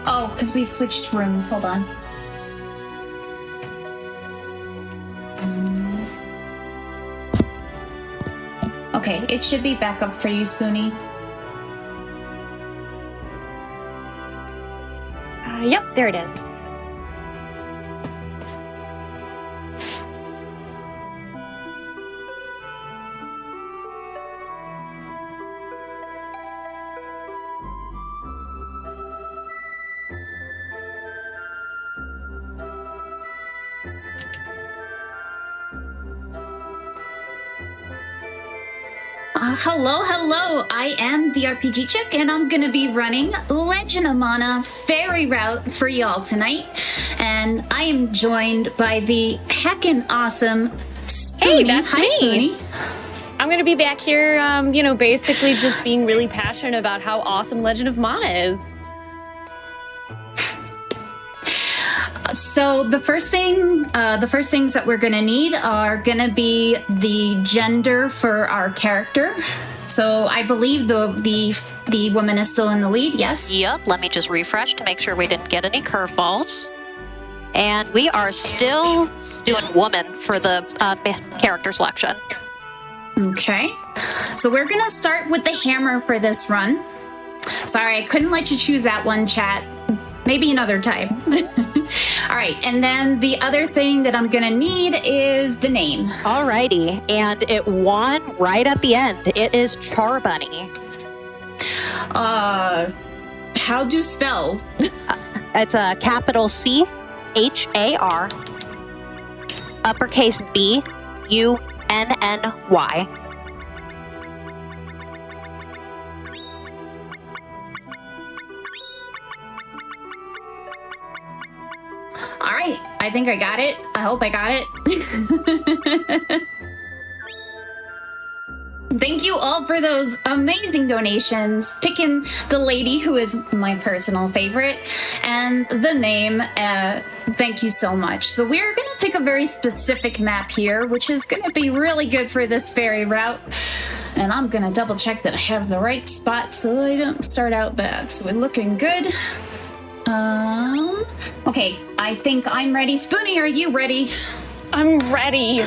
Oh, because we switched rooms. Hold on. Okay, it should be back up for you, Spoonee. Yep, there it is. Hello. I am the therpgchick, and I'm gonna be running Legend of Mana Fairy Route for y'all tonight. And I am joined by the heckin' awesome Spoonee. Hey, that's Hi, me. Spoonee. I'm gonna be back here, basically just being really passionate about how awesome Legend of Mana is. So the first things that we're gonna need are gonna be the gender for our character. So I believe the woman is still in the lead. Yes. Yep. Let me just refresh to make sure we didn't get any curveballs. And we are still doing woman for the character selection. Okay. So we're gonna start with the hammer for this run. Sorry, I couldn't let you choose that one, chat. Maybe another time. All right, and then the other thing that I'm gonna need is the name. Alrighty, and it won right at the end. It is Charbunny. How do spell? It's a capital C-H-A-R, uppercase B-U-N-N-Y. All right, I think I got it. I hope I got it. Thank you all for those amazing donations, picking the lady who is my personal favorite, and the name. Thank you so much. So we're going to pick a very specific map here, which is going to be really good for this fairy route. And I'm going to double check that I have the right spot so I don't start out bad. So we're looking good. Okay, I think I'm ready. Spoonee, are you ready? I'm ready.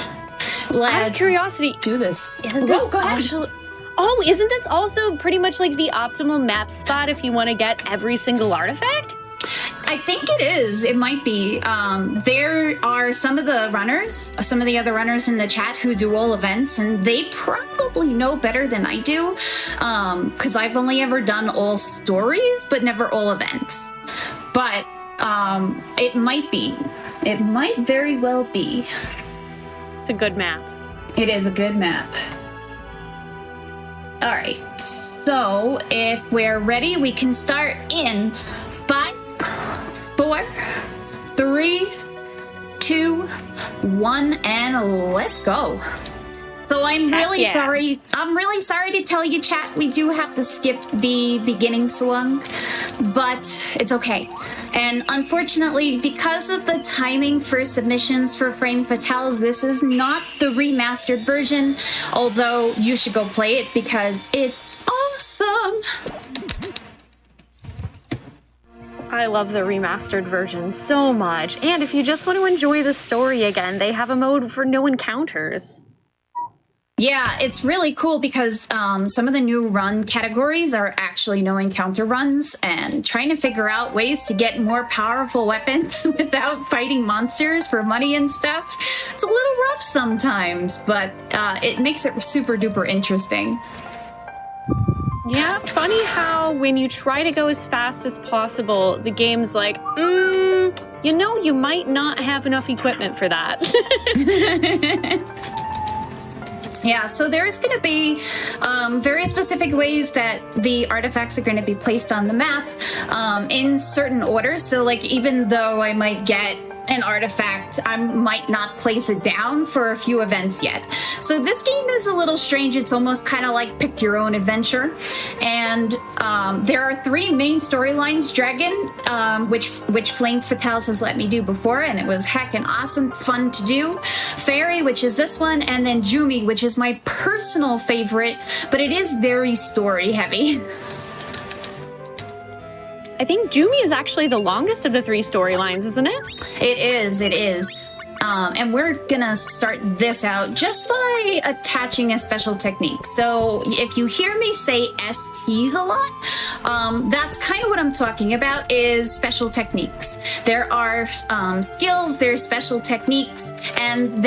Let's Out of curiosity, do this. Isn't this go ahead. actually? Oh, isn't this also pretty much like the optimal map spot if you want to get every single artifact? I think it is. It might be. There are some of the other runners in the chat who do all events, and they probably know better than I do, because I've only ever done all stories, but never all events. But it might be. It might very well be. It's a good map. It is a good map. All right. So if we're ready, we can start in 5, 4, 3, 2, 1, and let's go. So I'm really sorry. I'm really sorry to tell you, chat, we do have to skip the beginning swung, but it's okay. And unfortunately, because of the timing for submissions for Frame Fatales, this is not the remastered version, although you should go play it because it's awesome. I love the remastered version so much. And if you just want to enjoy the story again, they have a mode for no encounters. Yeah, it's really cool because some of the new run categories are actually no encounter runs, and trying to figure out ways to get more powerful weapons without fighting monsters for money and stuff. It's a little rough sometimes, but it makes it super duper interesting. Yeah, funny how when you try to go as fast as possible, the game's like, you might not have enough equipment for that. Yeah, so there's going to be very specific ways that the artifacts are going to be placed on the map in certain orders. So, like, even though I might get an artifact, I might not place it down for a few events yet. So this game is a little strange. It's almost kind of like pick your own adventure. And there are 3 main storylines: Dragon, which Flame Fatales has let me do before, and it was heckin' awesome, fun to do. Fairy, which is this one, and then Jumi, which is my personal favorite, but it is very story heavy. I think Jumi is actually the longest of the 3 storylines, isn't it? It is. And we're gonna start this out just by attaching a special technique. So if you hear me say STs a lot, that's kind of what I'm talking about, is special techniques. There are skills, there's special techniques, and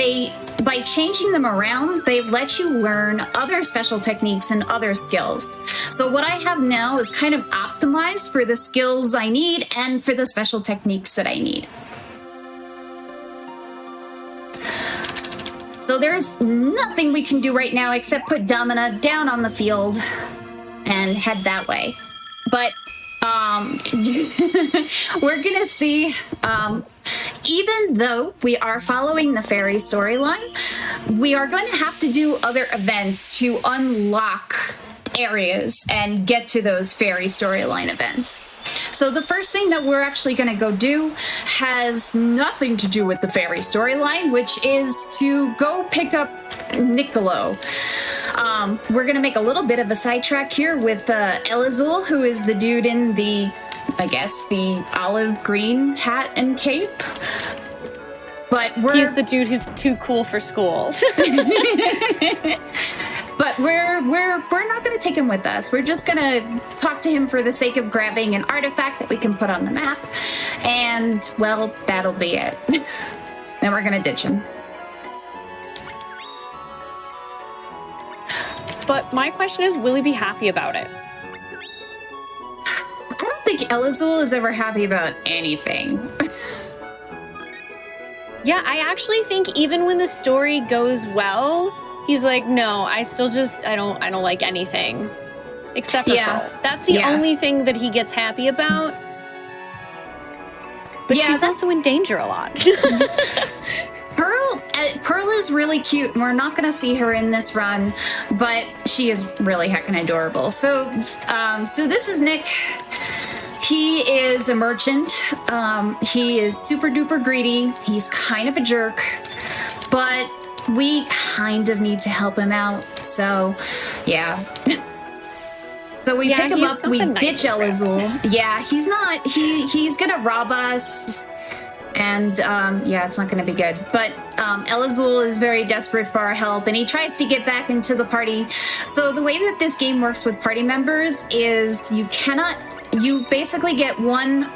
by changing them around, they let you learn other special techniques and other skills. So what I have now is kind of optimized for the skills I need and for the special techniques that I need. So there's nothing we can do right now except put Domina down on the field and head that way. But we're gonna see, even though we are following the fairy storyline, we are going to have to do other events to unlock areas and get to those fairy storyline events. So the first thing that we're actually going to go do has nothing to do with the fairy storyline, which is to go pick up Niccolo. We're going to make a little bit of a sidetrack here with Elazul, who is the dude in the olive green hat and cape. But he's the dude who's too cool for school. But we're not going to take him with us. We're just going to talk to him for the sake of grabbing an artifact that we can put on the map. And, well, that'll be it. Then we're going to ditch him. But my question is, will he be happy about it? I don't think Elazul is ever happy about anything. Yeah, I actually think even when the story goes well, he's like, no, I don't like anything. Except for Pearl. That's the only thing that he gets happy about. But she's also in danger a lot. Pearl is really cute, and we're not going to see her in this run, but she is really heckin' adorable. So this is Nick. He is a merchant. He is super duper greedy. He's kind of a jerk, but we kind of need to help him out. So, yeah. So we pick him up, we ditch Elazul. Yeah, he's not. He's gonna rob us. And it's not going to be good. But Elazul is very desperate for our help, and he tries to get back into the party. So the way that this game works with party members is you basically get one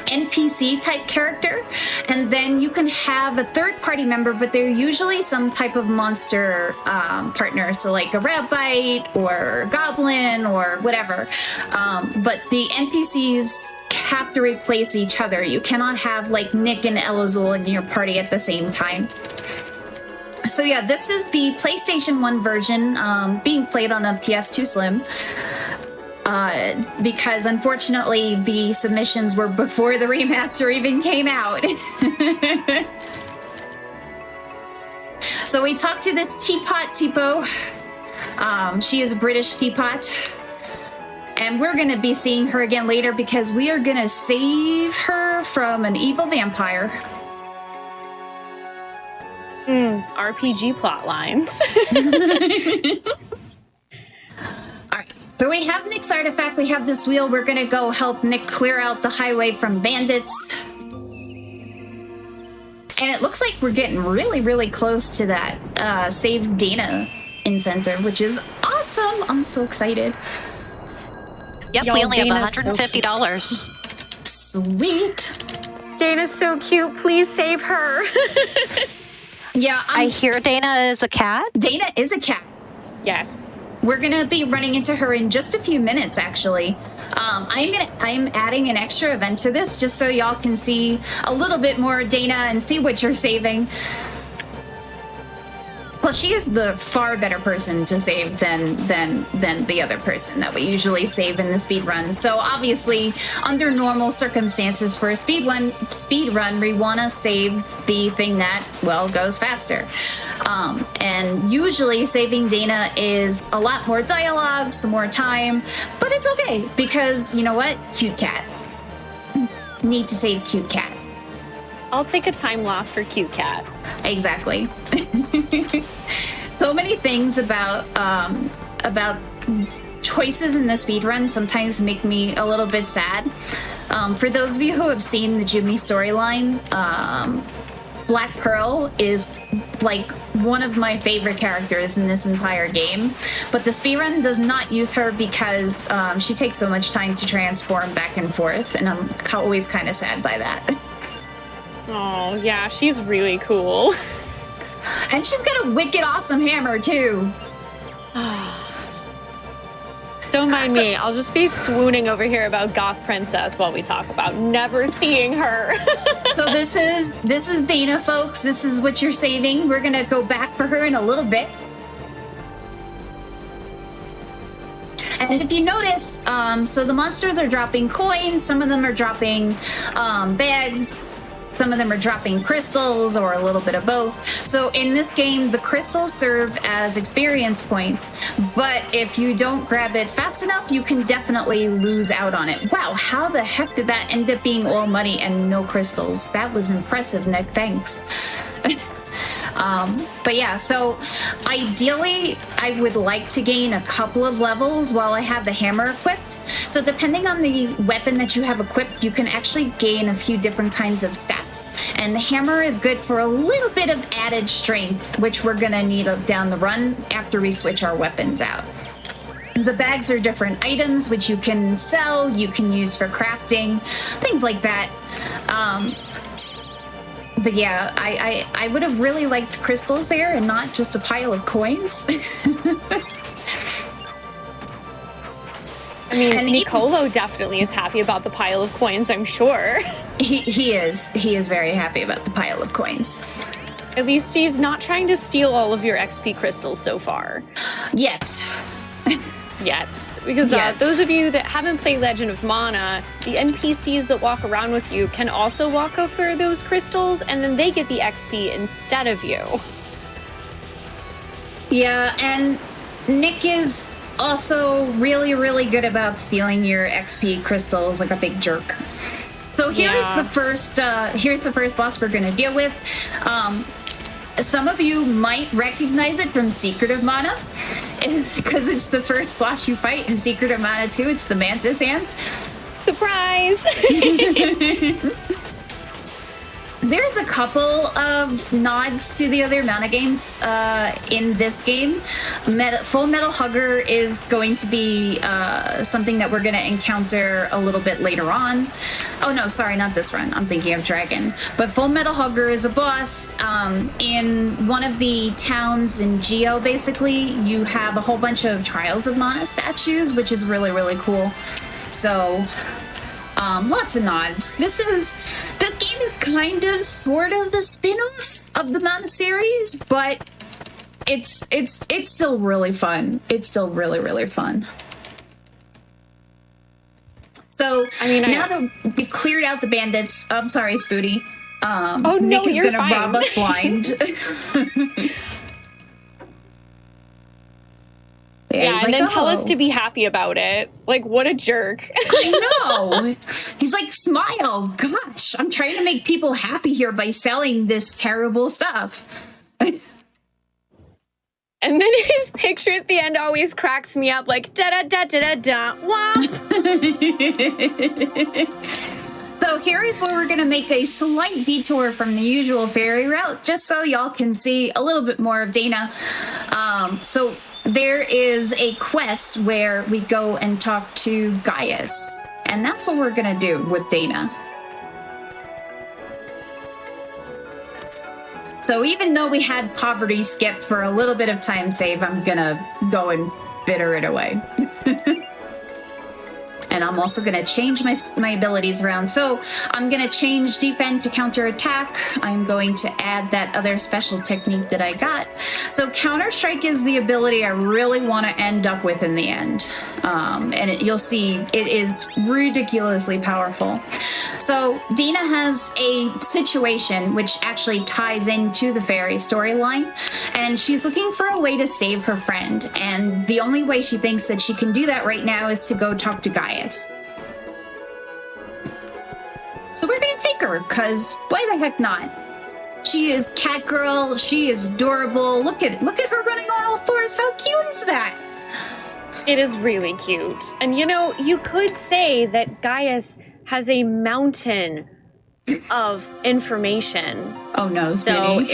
NPC type character, and then you can have a third party member, but they're usually some type of monster partner, so like a rabbite or a goblin or whatever. But the NPCs have to replace each other. You cannot have like Nick and Elazul in your party at the same time. So yeah, this is the PlayStation 1 version being played on a PS2 Slim. Because unfortunately the submissions were before the remaster even came out. So we talked to this teapot Tipo. She is a British teapot. And we're going to be seeing her again later because we are going to save her from an evil vampire. RPG plot lines. So we have Nick's artifact, we have this wheel, we're gonna go help Nick clear out the highway from bandits. And it looks like we're getting really, really close to that Save Dana incentive, which is awesome. I'm so excited. Yep, we only have $150. Sweet. Dana's so cute, please save her. Yeah, I hear Dana is a cat. Dana is a cat. Yes. We're gonna be running into her in just a few minutes, actually. I'm adding an extra event to this just so y'all can see a little bit more Dana and see what you're saving. Well, she is the far better person to save than the other person that we usually save in the speed run. So obviously, under normal circumstances for a speed run, we want to save the thing that, well, goes faster. And usually saving Dana is a lot more dialogue, some more time, but it's okay because you know what? Cute cat. Need to save cute cat. I'll take a time loss for cute cat. Exactly. So many things about choices in the speedrun sometimes make me a little bit sad. For those of you who have seen the Jimmy storyline, Black Pearl is like one of my favorite characters in this entire game, but the speedrun does not use her because she takes so much time to transform back and forth, and I'm always kind of sad by that. Oh, yeah, she's really cool. And she's got a wicked awesome hammer, too. Don't mind me. I'll just be swooning over here about Goth Princess while we talk about never seeing her. So this is Dana, folks. This is what you're saving. We're going to go back for her in a little bit. And if you notice, so the monsters are dropping coins. Some of them are dropping bags. Some of them are dropping crystals or a little bit of both. So in this game, the crystals serve as experience points, but if you don't grab it fast enough, you can definitely lose out on it. Wow, how the heck did that end up being all money and no crystals? That was impressive, Nick. Thanks. But yeah, so ideally, I would like to gain a couple of levels while I have the hammer equipped. So depending on the weapon that you have equipped, you can actually gain a few different kinds of stats. And the hammer is good for a little bit of added strength, which we're going to need down the run after we switch our weapons out. The bags are different items, which you can sell, you can use for crafting, things like that. But yeah, I would have really liked crystals there and not just a pile of coins. I mean, Nicolo definitely is happy about the pile of coins, I'm sure. He is very happy about the pile of coins. At least he's not trying to steal all of your XP crystals so far. Yet. Because those of you that haven't played Legend of Mana, the NPCs that walk around with you can also walk over those crystals, and then they get the XP instead of you. Yeah, and Nick is also really, really good about stealing your XP crystals like a big jerk. So here's the first boss we're gonna deal with. Some of you might recognize it from Secret of Mana, because it's the first boss you fight in Secret of Mana 2. It's the Mantis Ant. Surprise! There's a couple of nods to the other Mana games in this game. Full Metal Hugger is going to be something that we're going to encounter a little bit later on. Oh no, sorry, not this run. I'm thinking of Dragon. But Full Metal Hugger is a boss. In one of the towns in Geo, basically, you have a whole bunch of Trials of Mana statues, which is really, really cool. So, lots of nods. This game is kind of, sort of a spin-off of the Mana series, but it's still really fun. It's still really, really fun. So, now that we've cleared out the bandits, I'm sorry, Spoonee. Nick is going to rob us blind. Yeah, and then tell us to be happy about it. Like, what a jerk. I know. He's like, smile. Gosh, I'm trying to make people happy here by selling this terrible stuff. And then his picture at the end always cracks me up, like, da-da-da-da-da-da, wah. So here is where we're going to make a slight detour from the usual fairy route, just so y'all can see a little bit more of Dana. So there is a quest where we go and talk to Gaius, and that's what we're going to do with Dana. So even though we had poverty skip for a little bit of time save, I'm going to go and bitter it away. And I'm also going to change my abilities around. So I'm going to change defend to counter attack. I'm going to add that other special technique that I got. So counter strike is the ability I really want to end up with in the end. And you'll see it is ridiculously powerful. So Dina has a situation which actually ties into the fairy storyline, and she's looking for a way to save her friend. And the only way she thinks that she can do that right now is to go talk to Gaius. So we're gonna take her, because why the heck not? She is cat girl, she is adorable. Look at her running on all fours. How cute is that? It is really cute. And you know, you could say that Gaius has a mountain of information. Oh no, so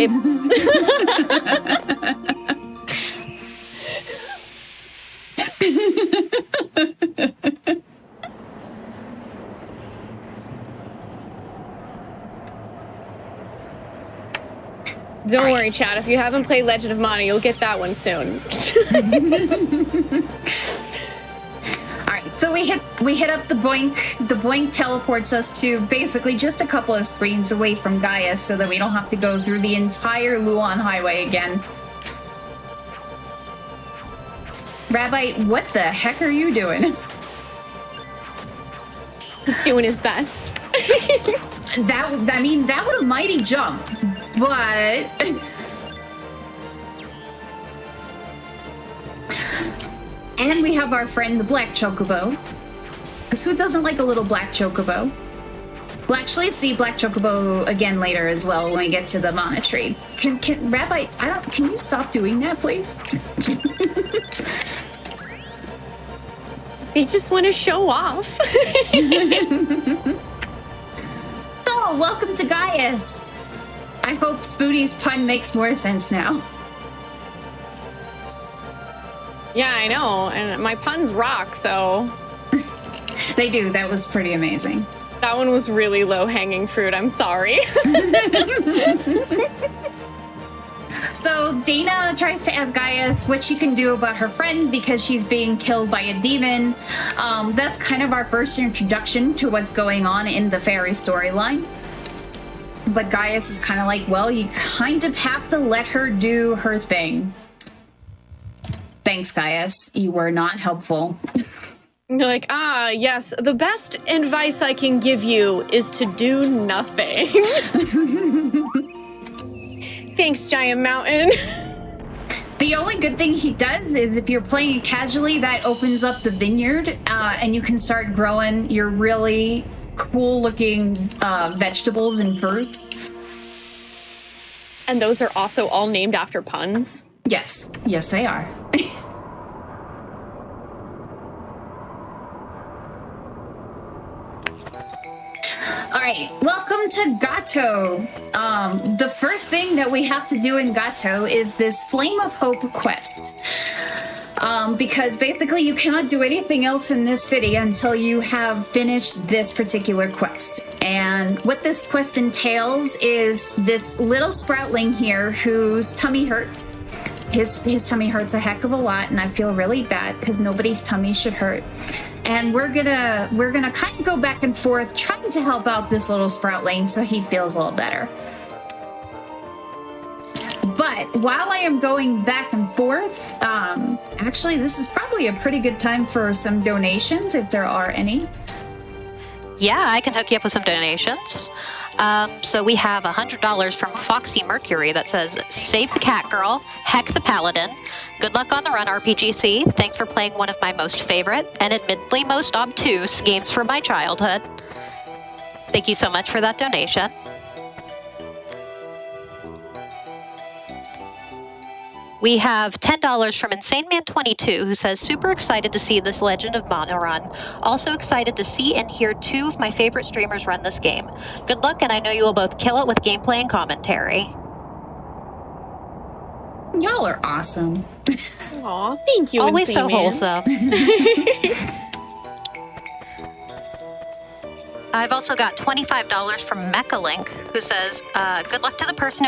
Don't worry, Chad. If you haven't played Legend of Mana, you'll get that one soon. All right, so we hit up the Boink. The Boink teleports us to basically just a couple of screens away from Gaius, so that we don't have to go through the entire Luan Highway again. Rabbi, what the heck are you doing? He's doing his best. That was a mighty jump, but and we have our friend the Black Chocobo. Because who doesn't like a little Black Chocobo? We'll actually see Black Chocobo again later as well when we get to the Mana tree. Can Rabbi? Can you stop doing that, please? They just want to show off. So, welcome to Gaius. I hope Spoonie's pun makes more sense now. Yeah, I know. And my puns rock, so. They do. That was pretty amazing. That one was really low-hanging fruit. I'm sorry. So Dana tries to ask Gaius what she can do about her friend because she's being killed by a demon. That's kind of our first introduction to what's going on in the fairy storyline. But Gaius is kind of like, well, you kind of have to let her do her thing. Thanks, Gaius. You were not helpful. You're like, yes, the best advice I can give you is to do nothing. Thanks, Giant Mountain. The only good thing he does is if you're playing it casually, that opens up the vineyard, and you can start growing your really cool-looking vegetables and fruits. And those are also all named after puns? Yes. Yes, they are. All right, welcome to Gato. The first thing that we have to do in Gato is this Flame of Hope quest. Because basically you cannot do anything else in this city until you have finished this particular quest. And what this quest entails is this little sproutling here whose tummy hurts. His tummy hurts a heck of a lot, and I feel really bad because nobody's tummy should hurt. And we're gonna kind of go back and forth trying to help out this little sproutling so he feels a little better. But while I am going back and forth, actually this is probably a pretty good time for some donations if there are any. Yeah, I can hook you up with some donations. So we have $100 from Foxy Mercury that says, save the cat girl, heck the paladin. Good luck on the run, RPGC. Thanks for playing one of my most favorite and admittedly most obtuse games from my childhood. Thank you so much for that donation. We have $10 from Insane Man 22 who says, super excited to see this Legend of Mana run. Also excited to see and hear two of my favorite streamers run this game. Good luck, and I know you will both kill it with gameplay and commentary. Y'all are awesome. Aw, thank you. Always so Man. wholesome. I've also got $25 from Mechalink who says, good luck to the person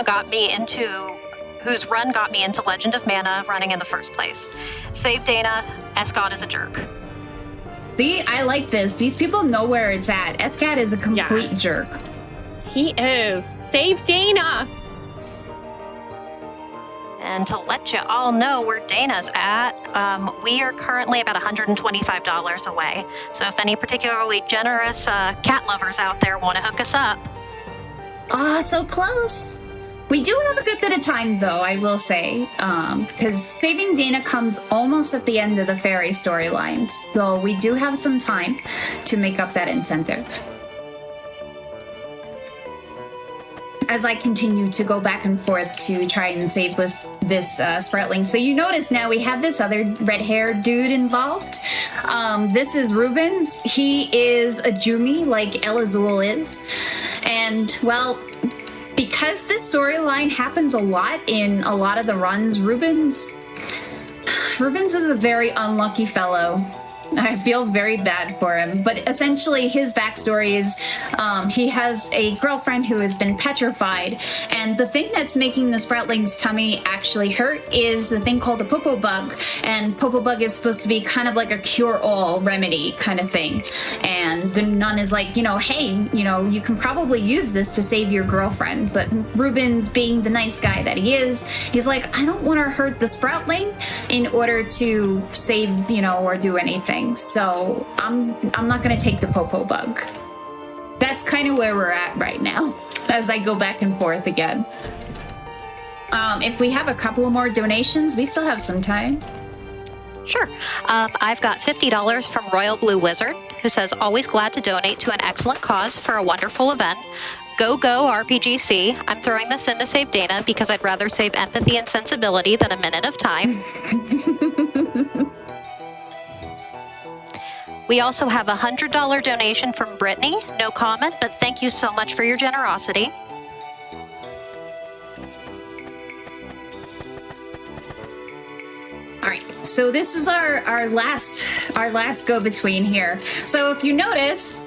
whose run got me into Legend of Mana running in the first place. Save Dana, Escott is a jerk. See, I like this. These people know where it's at. Escat is a complete jerk. He is. Save Dana. And to let you all know where Dana's at, we are currently about $125 away. So if any particularly generous cat lovers out there want to hook us up. Ah, so close. We do have a good bit of time, though, I will say, because saving Dana comes almost at the end of the fairy storyline. So we do have some time to make up that incentive. As I continue to go back and forth to try and save this Sproutling. So you notice now we have this other red-haired dude involved. This is Rubens. He is a Jumi, like Elazul is. And, well, because this storyline happens a lot in a lot of the runs, Rubens is a very unlucky fellow. I feel very bad for him, but essentially his backstory is he has a girlfriend who has been petrified, and the thing that's making the Sproutling's tummy actually hurt is the thing called a popo bug, and popo bug is supposed to be kind of like a cure-all remedy kind of thing, and the nun is like, hey, you can probably use this to save your girlfriend, but Rubens, being the nice guy that he is, he's like, I don't want to hurt the Sproutling in order to save, or do anything. So I'm not going to take the popo bug. That's kind of where we're at right now as I go back and forth again. If we have a couple of more donations, we still have some time. Sure. I've got $50 from Royal Blue Wizard, who says, always glad to donate to an excellent cause for a wonderful event. Go RPGC. I'm throwing this in to save Dana because I'd rather save empathy and sensibility than a minute of time. We also have a $100 donation from Brittany. No comment, but thank you so much for your generosity. All right, so this is our last go-between here. So if you notice,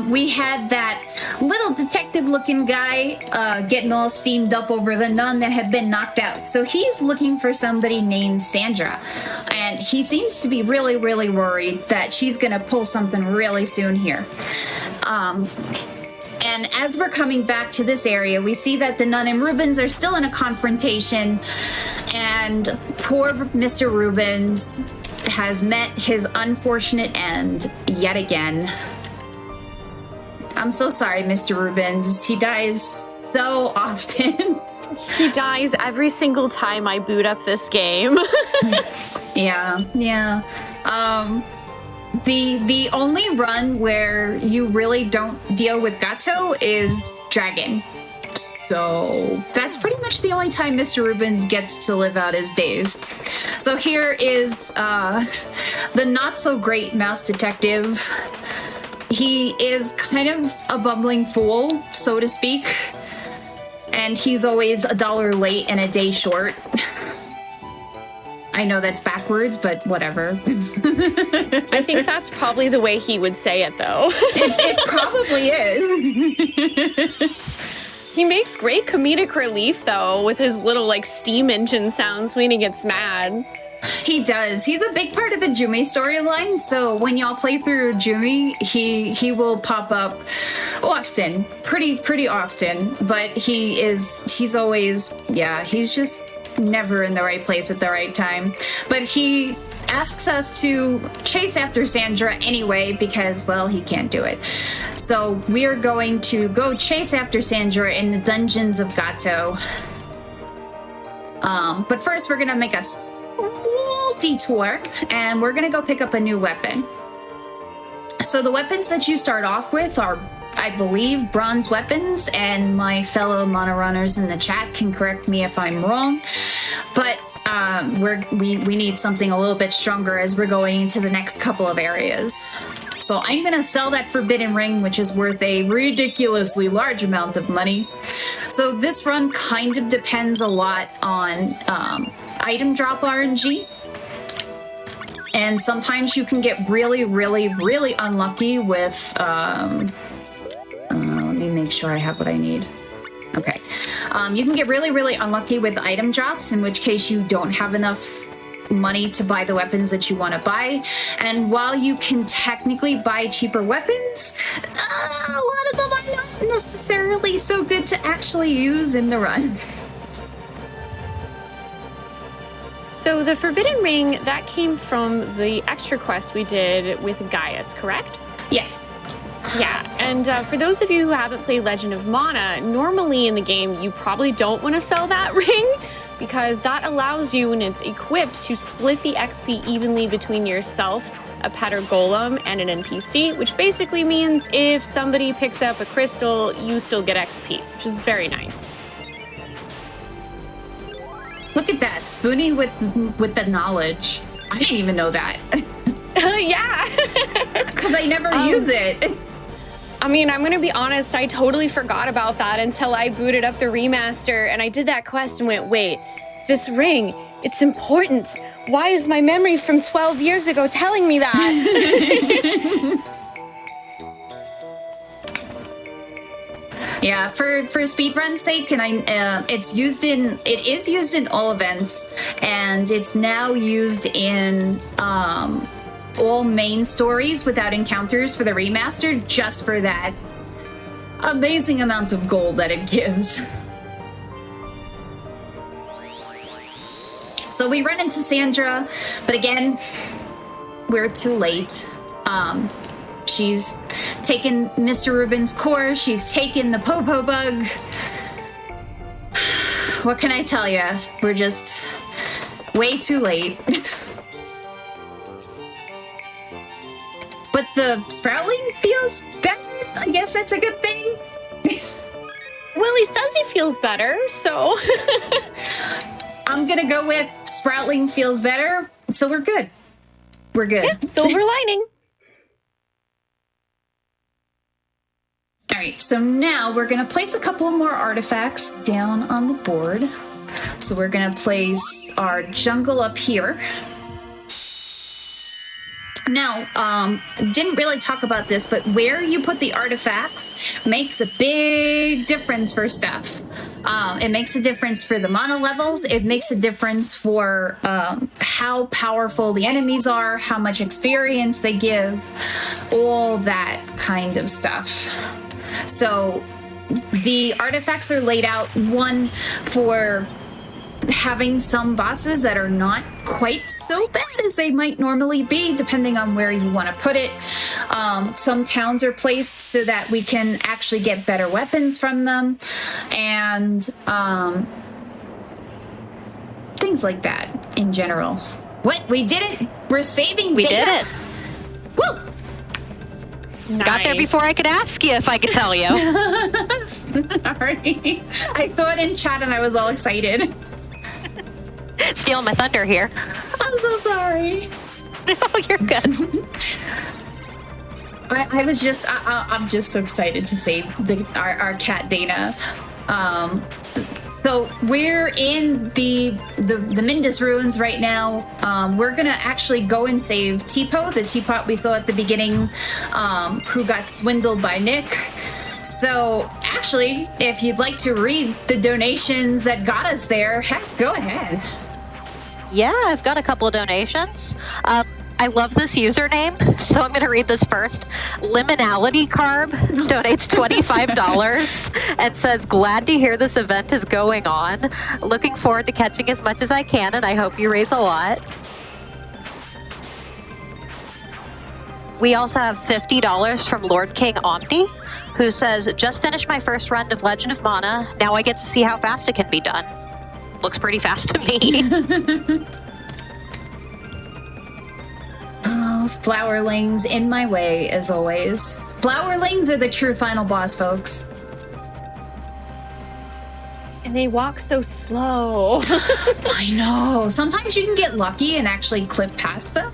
we had that little detective-looking guy getting all steamed up over the nun that had been knocked out. So he's looking for somebody named Sandra, and he seems to be really, really worried that she's gonna pull something really soon here. And as we're coming back to this area, we see that the nun and Rubens are still in a confrontation, and poor Mr. Rubens has met his unfortunate end yet again. I'm so sorry, Mr. Rubens. He dies so often. He dies every single time I boot up this game. Yeah. The only run where you really don't deal with Gato is Dragon. So that's pretty much the only time Mr. Rubens gets to live out his days. So here is the not-so-great mouse detective. He is kind of a bumbling fool, so to speak. And he's always $1 late and a day short. I know that's backwards, but whatever. I think that's probably the way he would say it, though. It probably is. He makes great comedic relief, though, with his little, steam engine sounds when he gets mad. He does. He's a big part of the Jumi storyline, so when y'all play through Jumi, he will pop up often. Pretty often. But he's always, he's just never in the right place at the right time. But he asks us to chase after Sandra anyway because, well, he can't do it. So we are going to go chase after Sandra in the dungeons of Gato. But first we're gonna make a small detour and we're gonna go pick up a new weapon. So the weapons that you start off with are, I believe, bronze weapons, and my fellow monorunners in the chat can correct me if I'm wrong, but we need something a little bit stronger as we're going into the next couple of areas. So I'm gonna sell that forbidden ring, which is worth a ridiculously large amount of money. So this run kind of depends a lot on item drop RNG. And sometimes you can get really, really, really unlucky with, let me make sure I have what I need. Okay. You can get really, really unlucky with item drops, in which case you don't have enough money to buy the weapons that you want to buy. And while you can technically buy cheaper weapons, a lot of them are not necessarily so good to actually use in the run. So the Forbidden Ring, that came from the extra quest we did with Gaius, correct? Yes. Yeah, and for those of you who haven't played Legend of Mana, normally in the game, you probably don't want to sell that ring because that allows you, when it's equipped, to split the XP evenly between yourself, a pet or golem, and an NPC, which basically means if somebody picks up a crystal, you still get XP, which is very nice. Look at that, spoonee with the knowledge. I didn't even know that. Yeah. Because I never use it. I mean, I'm going to be honest, I totally forgot about that until I booted up the remaster and I did that quest and went, wait, this ring, it's important. Why is my memory from 12 years ago telling me that? Yeah, for speedrun's sake, and it is used in all events, and it's now used in all main stories without encounters for the remaster, just for that amazing amount of gold that it gives. So we run into Sandra, but again, we're too late. She's taken Mr. Rubin's core. She's taken the Popo bug. What can I tell you? We're just way too late. But the Sproutling feels better. I guess that's a good thing. Well, he says he feels better, so... I'm gonna go with Sproutling feels better, so we're good. We're good. Yeah, silver lining. All right, so now we're going to place a couple more artifacts down on the board. So we're going to place our jungle up here. Now, didn't really talk about this, but where you put the artifacts makes a big difference for stuff. It makes a difference for the mana levels. It makes a difference for how powerful the enemies are, how much experience they give, all that kind of stuff. So the artifacts are laid out, one for having some bosses that are not quite so bad as they might normally be, depending on where you want to put it. Some towns are placed so that we can actually get better weapons from them, and things like that in general. What? We did it! We're saving We data! did it! Woo! Nice. Got there before I could ask you if I could tell you. Sorry. I saw it in chat and I was all excited. Stealing my thunder here. I'm so sorry. Oh, you're good. I was just, I'm just so excited to save our cat Dana. So we're in the Mindus ruins right now. We're gonna actually go and save Tipo, the teapot we saw at the beginning, who got swindled by Nick. So actually, if you'd like to read the donations that got us there, heck, go ahead. Yeah, I've got a couple of donations. I love this username, so I'm going to read this first. Liminality Carb donates $25 and says, glad to hear this event is going on. Looking forward to catching as much as I can, and I hope you raise a lot. We also have $50 from Lord King Omni, who says, just finished my first run of Legend of Mana. Now I get to see how fast it can be done. Looks pretty fast to me. Oh, flowerlings in my way, as always. Flowerlings are the true final boss, folks. And they walk so slow. I know. Sometimes you can get lucky and actually clip past them,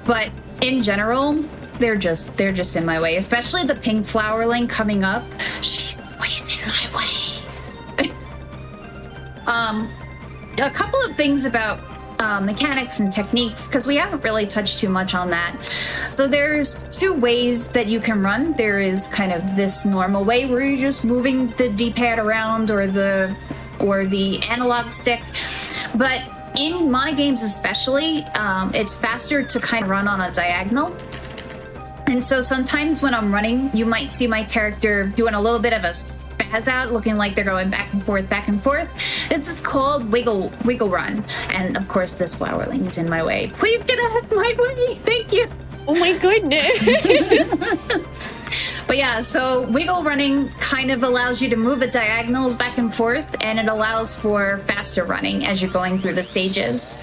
but in general, they're just in my way. Especially the pink flowerling coming up. She's always in my way. A couple of things about mechanics and techniques, because we haven't really touched too much on that. So there's two ways that you can run. There is kind of this normal way where you're just moving the D-pad around or the analog stick. But in Mana games especially, it's faster to kind of run on a diagonal. And so sometimes when I'm running, you might see my character doing a little bit of a spaz out, looking like they're going back and forth, back and forth. This is called wiggle run. And of course, this flowerling is in my way. Please get out of my way. Thank you. Oh my goodness. But yeah, so wiggle running kind of allows you to move at diagonals back and forth, and it allows for faster running as you're going through the stages.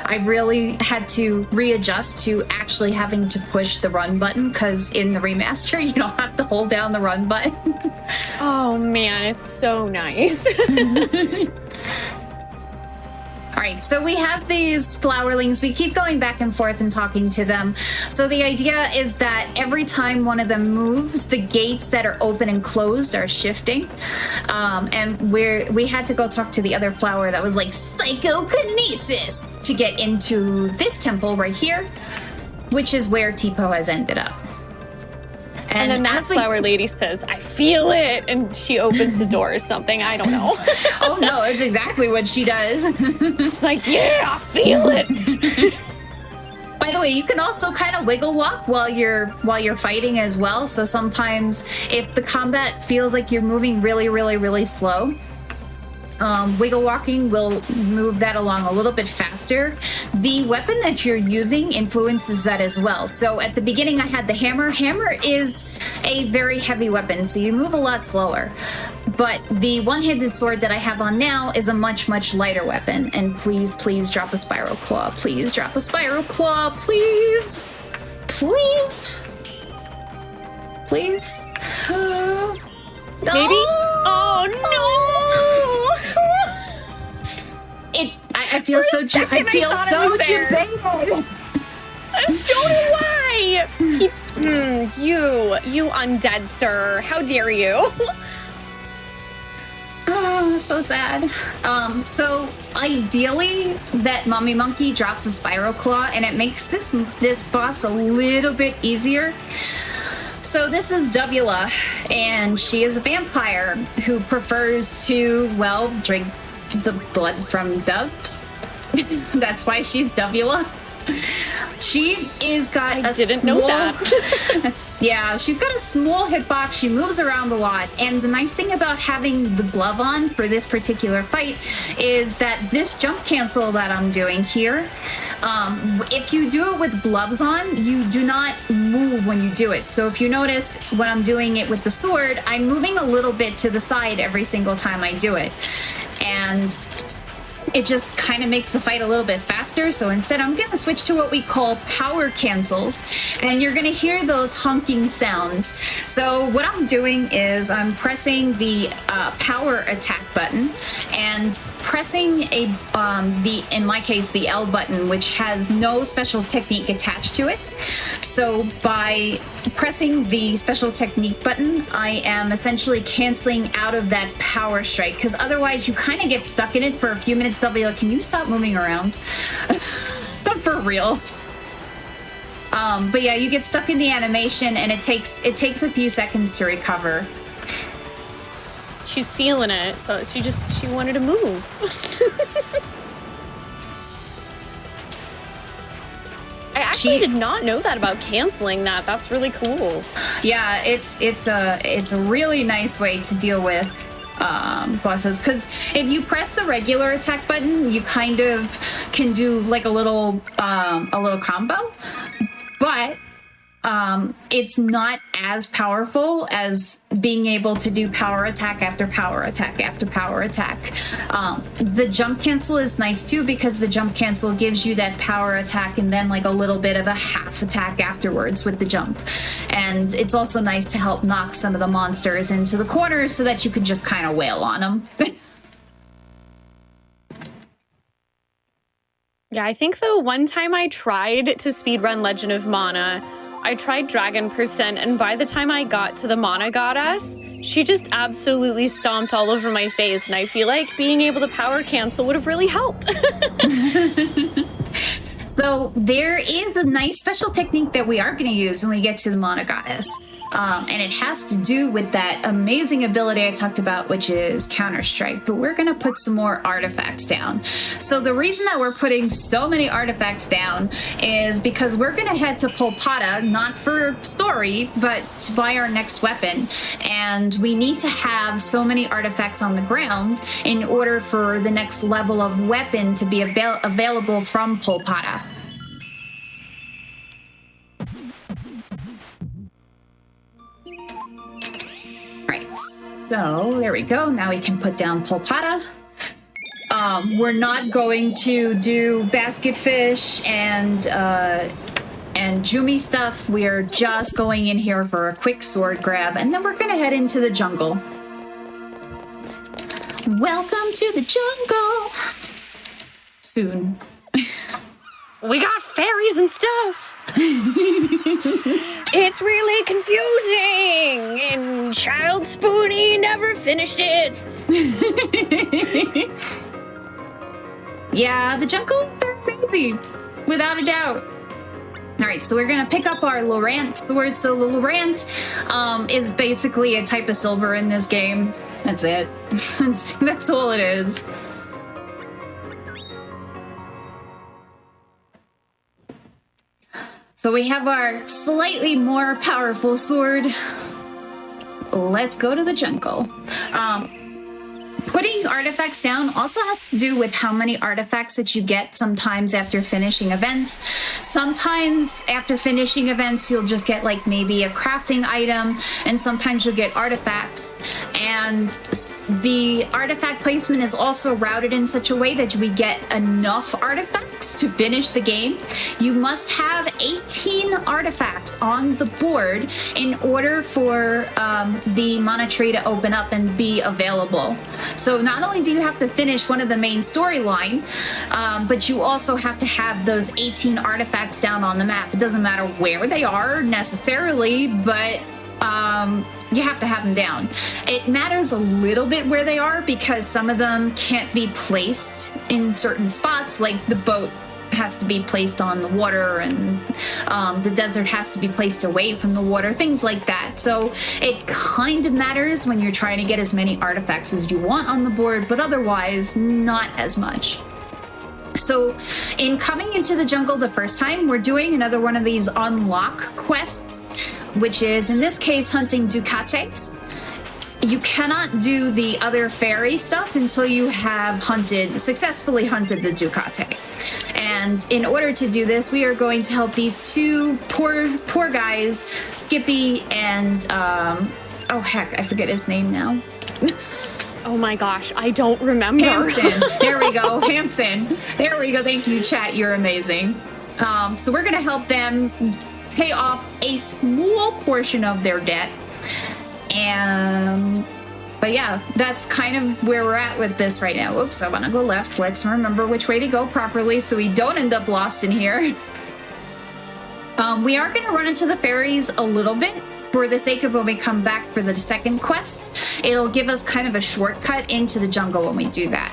I really had to readjust to actually having to push the run button, because in the remaster, you don't have to hold down the run button. Oh man, it's so nice. All right, so we have these flowerlings. We keep going back and forth and talking to them. So the idea is that every time one of them moves, the gates that are open and closed are shifting. And we had to go talk to the other flower that was like psychokinesis to get into this temple right here, which is where Tipo has ended up. And then that flower lady says, I feel it. And she opens the door or something. I don't know. Oh, no, it's exactly what she does. It's like, yeah, I feel it. By the way, you can also kind of wiggle walk while you're fighting as well. So sometimes if the combat feels like you're moving really, really, really slow, wiggle walking will move that along a little bit faster. The weapon that you're using influences that as well. So at the beginning, I had the hammer. Hammer is a very heavy weapon, so you move a lot slower. But the one-handed sword that I have on now is a much, much lighter weapon. And please, please drop a spiral claw. Please drop a spiral claw. Please. Please. Please. Maybe? Oh, no! I feel so debated. So do I. You undead sir. How dare you? Oh, so sad. So ideally, that mummy monkey drops a spiral claw, and it makes this boss a little bit easier. So this is Dubula, and she is a vampire who prefers to, well, drink the blood from doves. That's why she's Dubula. She is got I didn't know that. Yeah, she's got a small hitbox. She moves around a lot. And the nice thing about having the glove on for this particular fight is that this jump cancel that I'm doing here, if you do it with gloves on, you do not move when you do it. So if you notice when I'm doing it with the sword, I'm moving a little bit to the side every single time I do it. And it just kind of makes the fight a little bit faster. So instead, I'm going to switch to what we call power cancels. And you're going to hear those honking sounds. So what I'm doing is I'm pressing the power attack button and pressing in my case, the L button, which has no special technique attached to it. So by pressing the special technique button, I am essentially canceling out of that power strike, because otherwise you kind of get stuck in it for a few minutes. W, can you stop moving around? For reals. But yeah, you get stuck in the animation, and it takes a few seconds to recover. She's feeling it, so she wanted to move. I actually did not know that about canceling that. That's really cool. Yeah, it's a really nice way to deal with bosses, because if you press the regular attack button, you kind of can do like a little combo, but it's not as powerful as being able to do power attack after power attack after power attack. The jump cancel is nice too, because the jump cancel gives you that power attack and then like a little bit of a half attack afterwards with the jump. And it's also nice to help knock some of the monsters into the corners so that you can just kind of wail on them. Yeah, I think the one time I tried to speedrun Legend of Mana, I tried Dragon Percent, and by the time I got to the Mana Goddess, she just absolutely stomped all over my face, and I feel like being able to power cancel would have really helped. So there is a nice special technique that we are going to use when we get to the Mana Goddess. And it has to do with that amazing ability I talked about, which is Counter-Strike. But we're going to put some more artifacts down. So the reason that we're putting so many artifacts down is because we're going to head to Polpata, not for story, but to buy our next weapon. And we need to have so many artifacts on the ground in order for the next level of weapon to be available from Polpata. So there we go. Now we can put down Polpata. We're not going to do basket fish and Jumi stuff. We're just going in here for a quick sword grab, and then we're gonna head into the jungle. Welcome to the jungle. Soon. We got fairies and stuff. It's really confusing, and Child Spoonee never finished it. Yeah, the jungle is very crazy, without a doubt. All right, so we're gonna pick up our Laurent sword. So the Laurent is basically a type of silver in this game. That's it. That's all it is. So we have our slightly more powerful sword. Let's go to the jungle. Putting artifacts down also has to do with how many artifacts that you get sometimes after finishing events. Sometimes after finishing events, you'll just get like maybe a crafting item, and sometimes you'll get artifacts. And the artifact placement is also routed in such a way that we get enough artifacts to finish the game. You must have 18 artifacts on the board in order for the mana tree to open up and be available. So not only do you have to finish one of the main storyline, but you also have to have those 18 artifacts down on the map. It doesn't matter where they are necessarily, but you have to have them down. It matters a little bit where they are because some of them can't be placed in certain spots, like the boat has to be placed on the water, and the desert has to be placed away from the water, things like that. So it kind of matters when you're trying to get as many artifacts as you want on the board, but otherwise not as much. So in coming into the jungle the first time, we're doing another one of these unlock quests, which is in this case hunting Ducates. You cannot do the other fairy stuff until you have successfully hunted the Ducate. And in order to do this, we are going to help these two poor guys, Skippy and oh heck, I forget his name now. Oh my gosh, I don't remember. Hamson. There we go, Hamson. There we go. Thank you, chat. You're amazing. So we're gonna help them pay off a small portion of their debt. But yeah, that's kind of where we're at with this right now. Oops, I want to go left. Let's remember which way to go properly so we don't end up lost in here. We are going to run into the fairies a little bit for the sake of when we come back for the second quest. It'll give us kind of a shortcut into the jungle when we do that.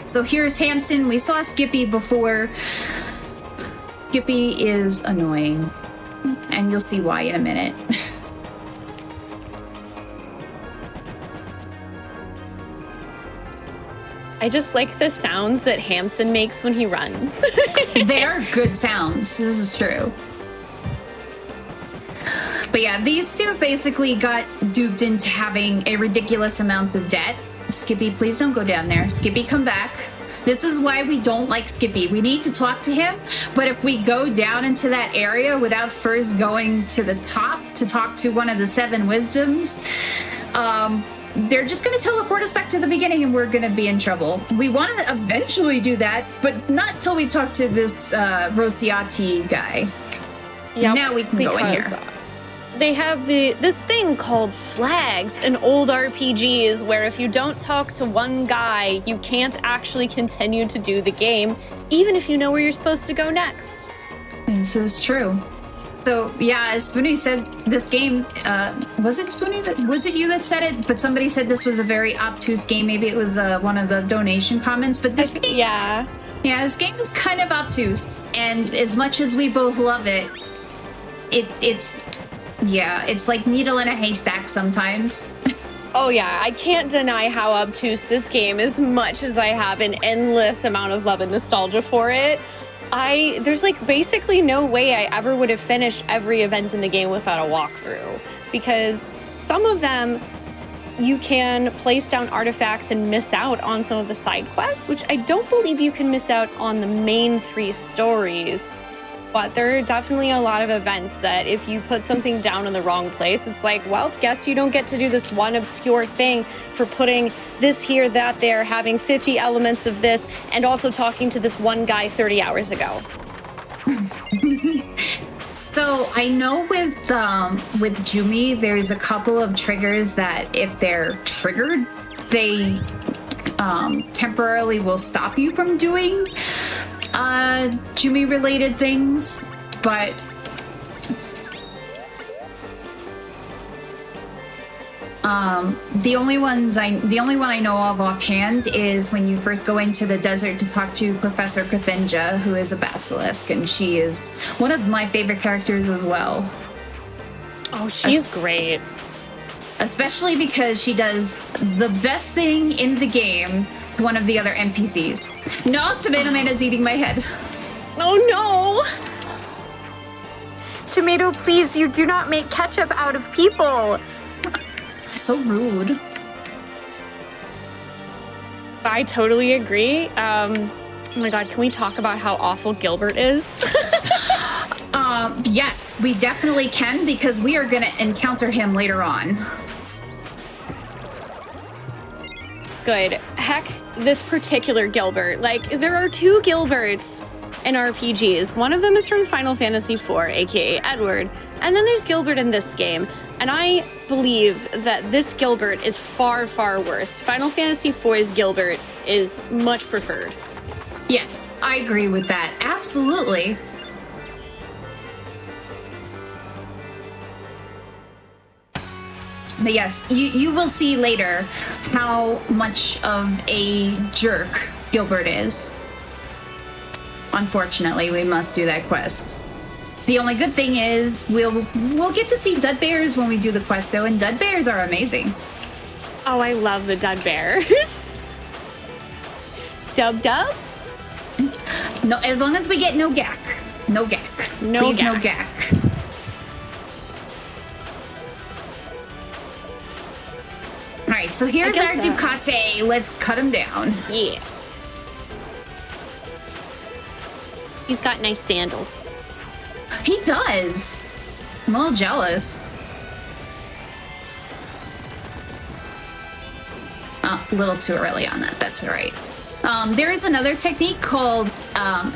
So here's Hamson. We saw Skippy before. Skippy is annoying, and you'll see why in a minute. I just like the sounds that Hamson makes when he runs. They are good sounds. This is true. But yeah, these two basically got duped into having a ridiculous amount of debt. Skippy, please don't go down there. Skippy, come back. This is why we don't like Skippy. We need to talk to him, but if we go down into that area without first going to the top to talk to one of the 7 wisdoms, they're just going to teleport us back to the beginning and we're going to be in trouble. We want to eventually do that, but not until we talk to this Rosciati guy. Yep, now we can go in here. They have this thing called flags in old RPGs where if you don't talk to one guy, you can't actually continue to do the game, even if you know where you're supposed to go next. This is true. So yeah, as Spoonee said, this game, was it Spoonee? Was it you that said it? But somebody said this was a very obtuse game. Maybe it was one of the donation comments, but this game... Yeah, this game is kind of obtuse. And as much as we both love it, Yeah, it's like needle in a haystack sometimes. Oh yeah, I can't deny how obtuse this game is, much as I have an endless amount of love and nostalgia for it. There's like basically no way I ever would have finished every event in the game without a walkthrough, because some of them you can place down artifacts and miss out on some of the side quests, which I don't believe you can miss out on the main 3 stories. But there are definitely a lot of events that if you put something down in the wrong place, it's like, well, guess you don't get to do this one obscure thing for putting this here, that there, having 50 elements of this, and also talking to this one guy 30 hours ago. So I know with Jumi, there's a couple of triggers that if they're triggered, they temporarily will stop you from doing Jumi related things, but the only one I know of offhand is when you first go into the desert to talk to Professor Kathinja, who is a basilisk, and she is one of my favorite characters as well. Oh, she's great. Especially because she does the best thing in the game to one of the other NPCs. No, Tomato Man is eating my head. Oh no! Tomato, please, you do not make ketchup out of people. So rude. I totally agree. Oh my god, can we talk about how awful Gilbert is? Yes, we definitely can, because we are going to encounter him later on. Good. Heck, this particular Gilbert. Like, there are 2 Gilberts in RPGs. One of them is from Final Fantasy IV, aka Edward, and then there's Gilbert in this game. And I believe that this Gilbert is far, far worse. Final Fantasy IV's Gilbert is much preferred. Yes, I agree with that. Absolutely. But yes, you will see later how much of a jerk Gilbert is. Unfortunately, we must do that quest. The only good thing is we'll get to see dud bears when we do the quest, though, and dud bears are amazing. Oh, I love the dud bears. Dub dub? No, as long as we get no gack. No gack. No Please, gack. no gack. All right, so here's our Ducati. Let's cut him down. Yeah. He's got nice sandals. He does. I'm a little jealous. A little too early on that. That's all right. There is another technique called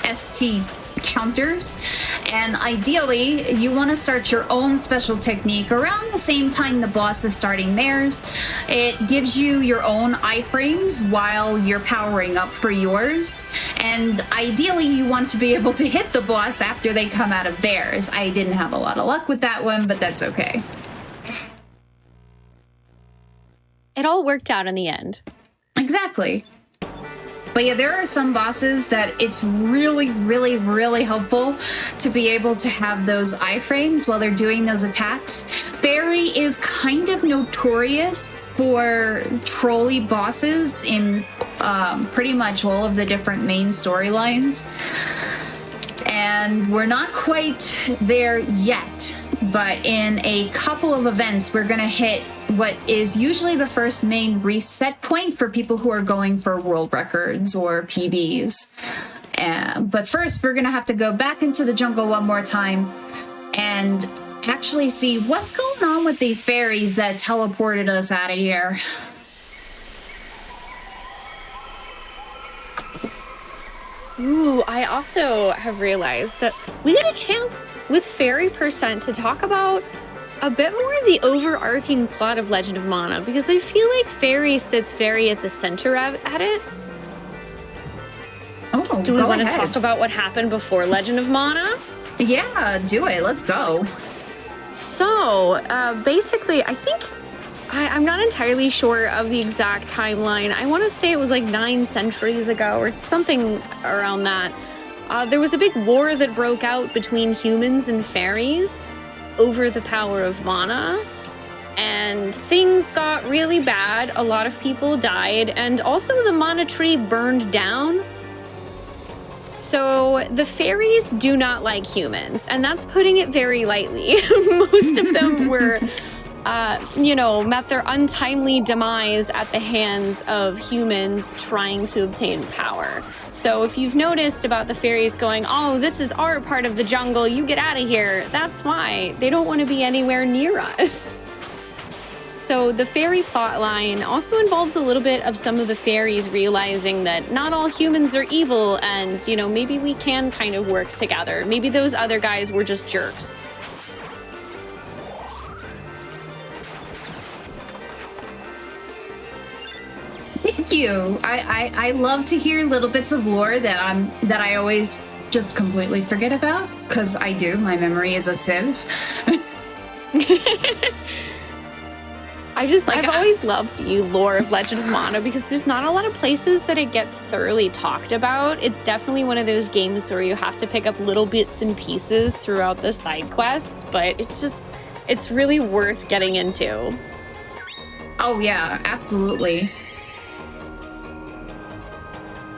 ST counters, and ideally you want to start your own special technique around the same time the boss is starting theirs. It gives you your own iframes while you're powering up for yours, and ideally you want to be able to hit the boss after they come out of theirs. I didn't have a lot of luck with that one, but that's okay. It all worked out in the end. Exactly. But yeah, there are some bosses that it's really, really, really helpful to be able to have those iframes while they're doing those attacks. Fairy is kind of notorious for trolly bosses in pretty much all of the different main storylines. And we're not quite there yet, but in a couple of events, we're going to hit what is usually the first main reset point for people who are going for world records or PBs. But first, we're going to have to go back into the jungle one more time and actually see what's going on with these fairies that teleported us out of here. Ooh, I also have realized that we get a chance with Fairy Percent to talk about a bit more of the overarching plot of Legend of Mana, because I feel like Fairy sits very at the center at it. Oh, do we want to talk about what happened before Legend of Mana? Yeah, do it. Let's go. So, basically, I think I'm not entirely sure of the exact timeline. I want to say it was like 9 centuries ago or something around that. There was a big war that broke out between humans and fairies. over the power of mana. And things got really bad. A lot of people died. And also the mana tree burned down. So the fairies do not like humans. And that's putting it very lightly. Most of them were... met their untimely demise at the hands of humans trying to obtain power. So if you've noticed about the fairies going, oh, this is our part of the jungle, you get out of here, that's why. They don't want to be anywhere near us. So the fairy plotline also involves a little bit of some of the fairies realizing that not all humans are evil and, maybe we can kind of work together. Maybe those other guys were just jerks. Thank you. I love to hear little bits of lore that I always just completely forget about, because I do. My memory is a sieve. I've always loved the lore of Legend of Mana because there's not a lot of places that it gets thoroughly talked about. It's definitely one of those games where you have to pick up little bits and pieces throughout the side quests, but it's really worth getting into. Oh yeah, absolutely.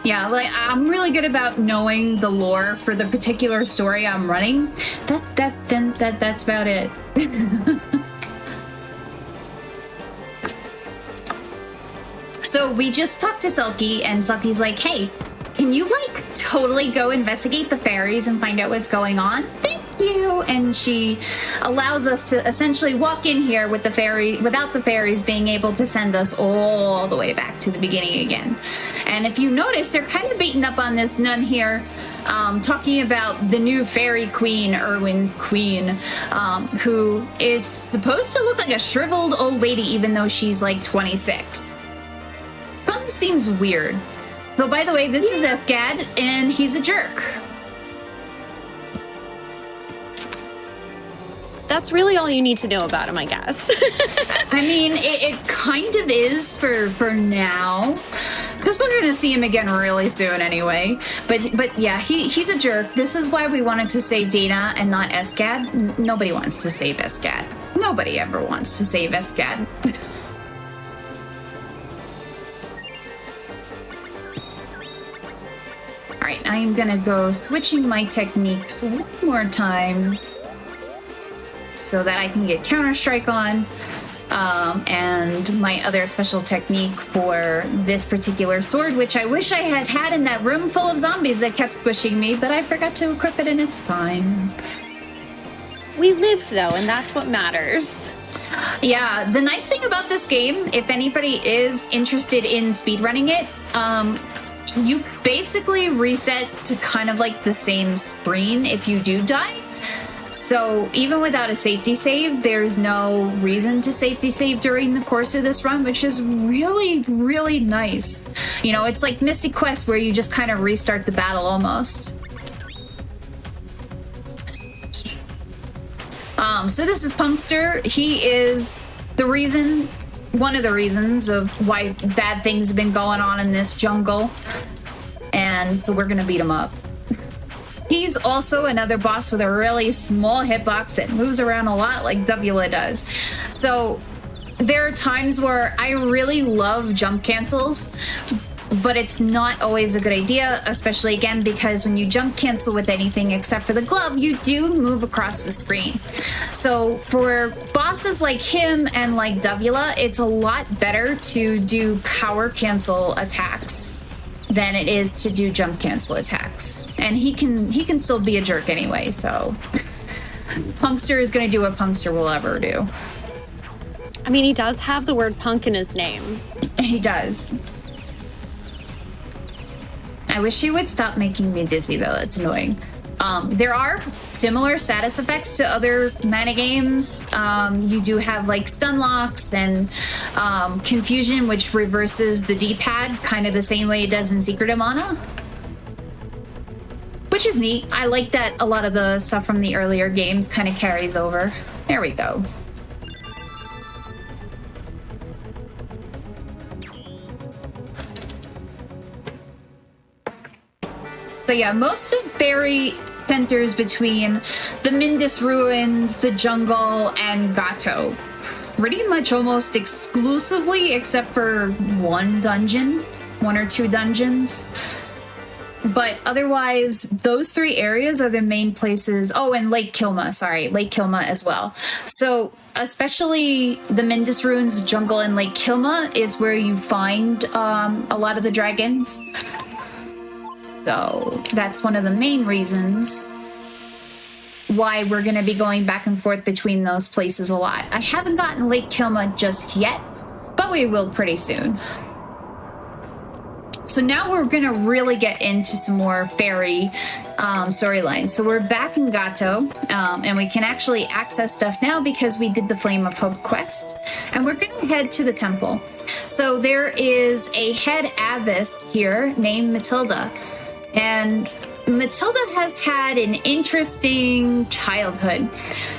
Yeah, I'm really good about knowing the lore for the particular story I'm running. That's about it. So we just talked to Selkie, and Selkie's like, hey, can you totally go investigate the fairies and find out what's going on? Thank you. And she allows us to essentially walk in here with the fairy without the fairies being able to send us all the way back to the beginning again. And if you notice, they're kind of beating up on this nun here, talking about the new fairy queen, Erwin's queen, who is supposed to look like a shriveled old lady, even though she's 26. Something seems weird. So, by the way, this is Escad, and he's a jerk. That's really all you need to know about him, I guess. I mean, it kind of is for now, because we're going to see him again really soon anyway. But yeah, he's a jerk. This is why we wanted to save Dana and not Escad. Nobody wants to save Escad. Nobody ever wants to save Escad. All right, I'm going to go switching my techniques one more time so that I can get Counter-Strike on. And my other special technique for this particular sword, which I wish I had had in that room full of zombies that kept squishing me, but I forgot to equip it and it's fine. We live, though, and that's what matters. Yeah, the nice thing about this game, if anybody is interested in speedrunning it, you basically reset to kind of the same screen if you do die. So even without a safety save, there's no reason to safety save during the course of this run, which is really, really nice. It's like Mystic Quest where you just kind of restart the battle almost. So this is Punkster. He is one of the reasons of why bad things have been going on in this jungle. And so we're going to beat him up. He's also another boss with a really small hitbox that moves around a lot like Wla does. So there are times where I really love jump cancels, but it's not always a good idea, especially again because when you jump cancel with anything except for the glove, you do move across the screen. So for bosses like him and like Wla, it's a lot better to do power cancel attacks than it is to do jump cancel attacks. And he can still be a jerk anyway, so Punkster is going to do what Punkster will ever do. I mean, he does have the word punk in his name. He does. I wish he would stop making me dizzy, though. That's annoying. There are similar status effects to other mana games. You do have like stun locks and confusion, which reverses the D-pad kind of the same way it does in Secret of Mana. Which is neat. I like that a lot of the stuff from the earlier games kind of carries over. There we go. So yeah, most of Fairy centers between the Mindus ruins, the jungle, and Gato. Pretty much almost exclusively, except for one or two dungeons. But otherwise, those three areas are the main places. Oh, and Lake Kilma, Lake Kilma as well. So especially the Mindus ruins, jungle, and Lake Kilma is where you find a lot of the dragons. So that's one of the main reasons why we're going to be going back and forth between those places a lot. I haven't gotten Lake Kilma just yet, but we will pretty soon. So now we're going to really get into some more fairy storylines. So we're back in Gato, and we can actually access stuff now because we did the Flame of Hope quest. And we're going to head to the temple. So there is a head abbess here named Matilda. And Matilda has had an interesting childhood.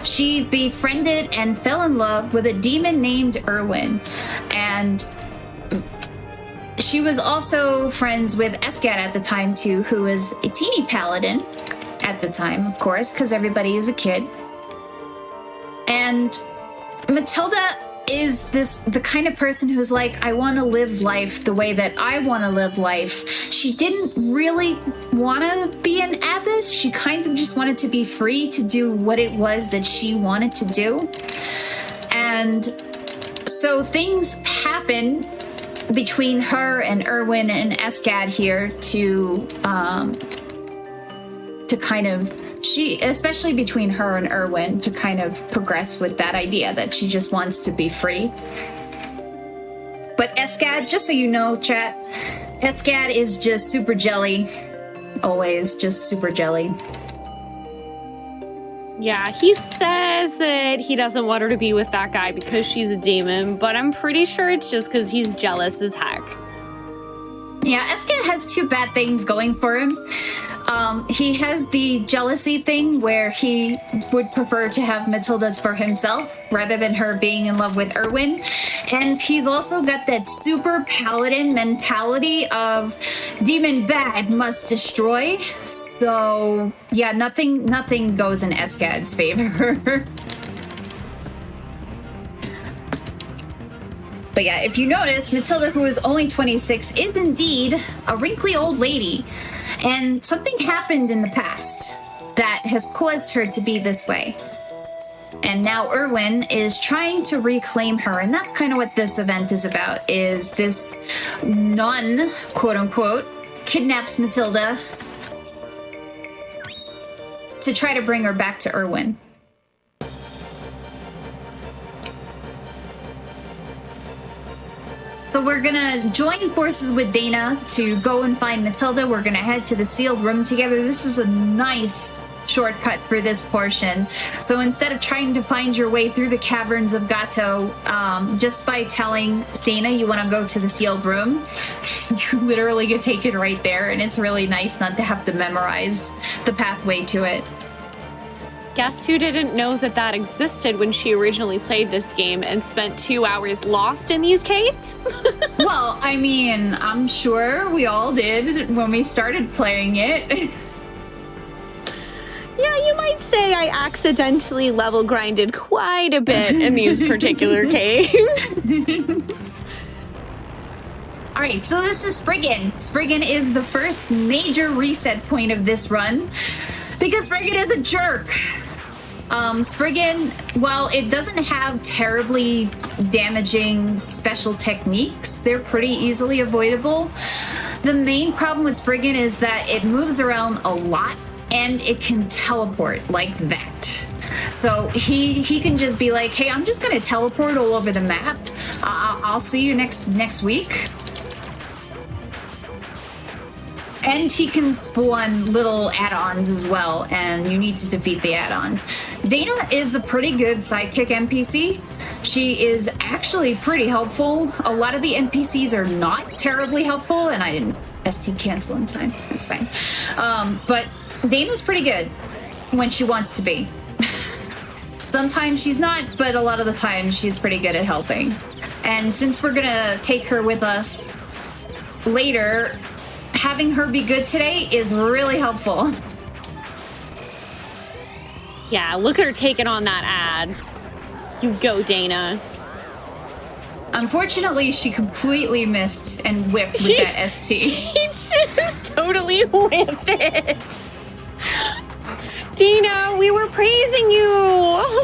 She befriended and fell in love with a demon named Erwin. And she was also friends with Escat at the time, too, who was a teeny paladin at the time, of course, because everybody is a kid. And Matilda is the kind of person who's like, I want to live life the way that I want to live life. She didn't really want to be an abbess. She kind of just wanted to be free to do what it was that she wanted to do. And so things happen between her and Erwin and Escad here to kind of, especially between her and Erwin, to kind of progress with that idea that she just wants to be free. But Escad, just so you know, chat, Escad is just super jelly. Always just super jelly. Yeah, he says that he doesn't want her to be with that guy because she's a demon, but I'm pretty sure it's just because he's jealous as heck. Yeah, Escad has two bad things going for him. He has the jealousy thing where he would prefer to have Matilda for himself rather than her being in love with Erwin. And he's also got that super paladin mentality of demon bad must destroy. So yeah, nothing goes in Escad's favor. But yeah, if you notice, Matilda, who is only 26, is indeed a wrinkly old lady. And something happened in the past that has caused her to be this way. And now Erwin is trying to reclaim her. And that's kind of what this event is about, is this nun, quote unquote, kidnaps Matilda to try to bring her back to Erwin. So we're gonna join forces with Dana to go and find Matilda. We're gonna head to the sealed room together. This is a nice shortcut for this portion. So instead of trying to find your way through the caverns of Gato, just by telling Dana you want to go to the sealed room, you literally get taken right there, and it's really nice not to have to memorize the pathway to it. Guess who didn't know that existed when she originally played this game and spent 2 hours lost in these caves? Well, I mean, I'm sure we all did when we started playing it. Yeah, you might say I accidentally level grinded quite a bit in these particular caves. All right, so this is Spriggan. Spriggan is the first major reset point of this run because Spriggan is a jerk. Spriggan, while it doesn't have terribly damaging special techniques, they're pretty easily avoidable. The main problem with Spriggan is that it moves around a lot and it can teleport like that. So he can just be like, hey, I'm just going to teleport all over the map. I'll see you next week. And he can spawn little add-ons as well, and you need to defeat the add-ons. Dana is a pretty good sidekick NPC. She is actually pretty helpful. A lot of the NPCs are not terribly helpful, and I didn't ST cancel in time. That's fine. But Dana's pretty good when she wants to be. Sometimes she's not, but a lot of the time she's pretty good at helping. And since we're gonna take her with us later, having her be good today is really helpful. Yeah, look at her taking on that ad. You go, Dana. Unfortunately, she completely missed and whipped with that ST. She just totally whipped it. Dana, we were praising you.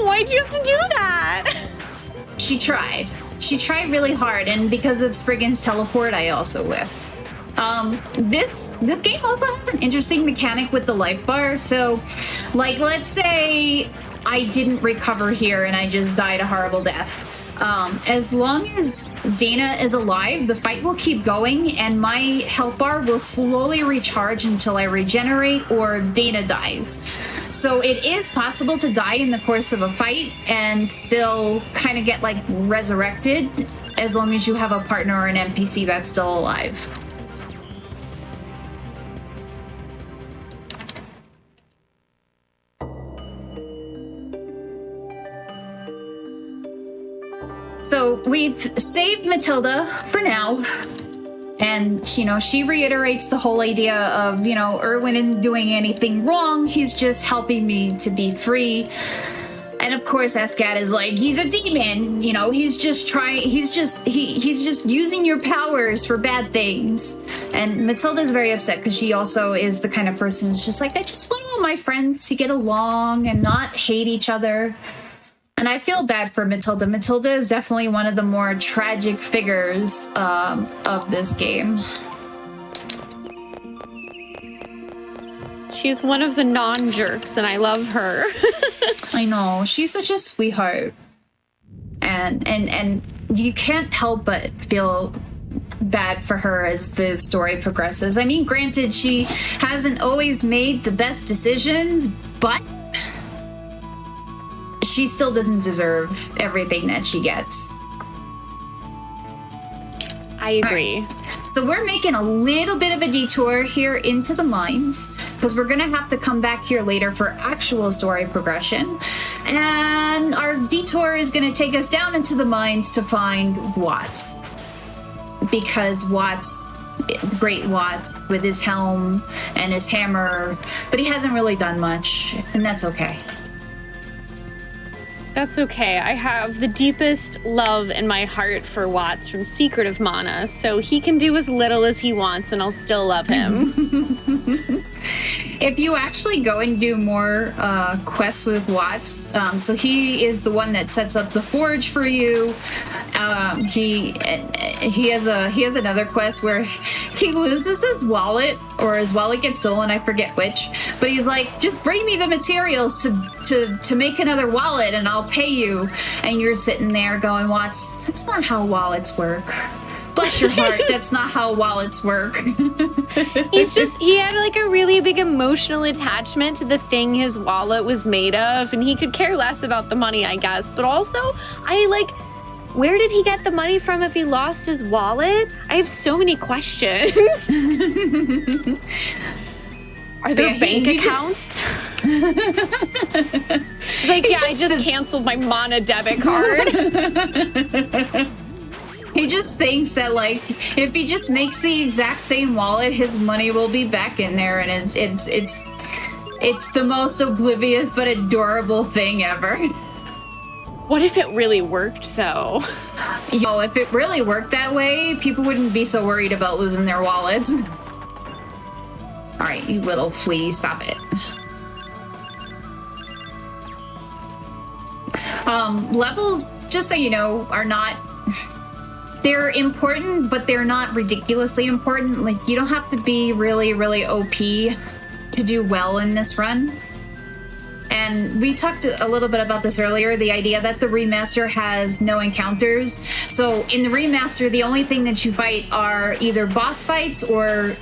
Why'd you have to do that? She tried. She tried really hard, and because of Spriggan's teleport, I also whiffed. This game also has an interesting mechanic with the life bar. So, like, let's say I didn't recover here and I just died a horrible death. As long as Dana is alive, the fight will keep going, and my health bar will slowly recharge until I regenerate or Dana dies. So it is possible to die in the course of a fight and still kind of get, like, resurrected, as long as you have a partner or an NPC that's still alive. So we've saved Matilda for now. And, you know, she reiterates the whole idea of, you know, Erwin isn't doing anything wrong. He's just helping me to be free. And of course, Escat is like, he's a demon. You know, he's just using your powers for bad things. And Matilda's very upset because she also is the kind of person who's just like, I just want all my friends to get along and not hate each other. And I feel bad for Matilda. Matilda is definitely one of the more tragic figures of this game. She's one of the non-jerks, and I love her. I know. She's such a sweetheart. And you can't help but feel bad for her as the story progresses. I mean, granted, she hasn't always made the best decisions, but she still doesn't deserve everything that she gets. I agree. Right. So we're making a little bit of a detour here into the mines, because we're going to have to come back here later for actual story progression. And our detour is going to take us down into the mines to find Watts. Because Watts, great Watts, with his helm and his hammer, but he hasn't really done much, and that's okay. That's okay. I have the deepest love in my heart for Watts from Secret of Mana, so he can do as little as he wants and I'll still love him. If you actually go and do more quests with Watts, so he is the one that sets up the forge for you. He has another quest where he loses his wallet, or his wallet gets stolen, I forget which, but he's like, just bring me the materials to make another wallet and I'll pay you. And you're sitting there going, Watts, that's not how wallets work. Bless your heart, that's not how wallets work. He had like a really big emotional attachment to the thing his wallet was made of, and he could care less about the money, I guess. But also, where did he get the money from if he lost his wallet? I have so many questions. Are there bank accounts? I just canceled my Mana debit card. He just thinks that, like, if he just makes the exact same wallet, his money will be back in there, and it's the most oblivious but adorable thing ever. What if it really worked, though? Yo, if it really worked that way, people wouldn't be so worried about losing their wallets. All right, you little flea, stop it. Levels, just so you know, are not... They're important, but they're not ridiculously important. Like, you don't have to be really, really OP to do well in this run. And we talked a little bit about this earlier, the idea that the remaster has no encounters. So in the remaster, the only thing that you fight are either boss fights or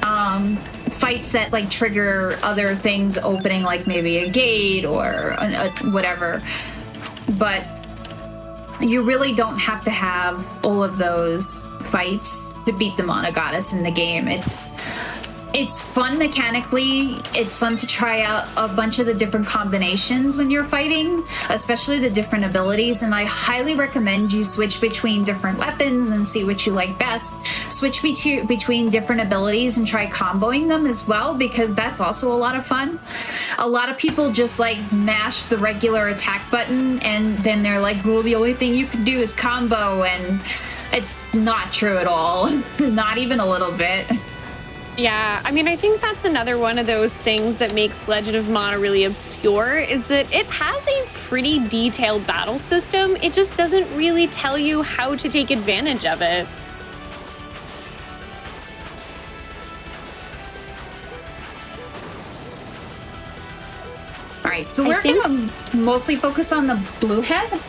fights that like trigger other things opening, like maybe a gate or whatever. But you really don't have to have all of those fights to beat the Mana Goddess in the game. it's fun mechanically. It's fun to try out a bunch of the different combinations when you're fighting, especially the different abilities. And I highly recommend you switch between different weapons and see what you like best. Switch between different abilities and try comboing them as well, because that's also a lot of fun. A lot of people just like mash the regular attack button and then they're like, well, the only thing you can do is combo, and it's not true at all. Not even a little bit. Yeah, I mean, I think that's another one of those things that makes Legend of Mana really obscure, is that it has a pretty detailed battle system. It just doesn't really tell you how to take advantage of it. All right, so we're going to mostly focus on the blue head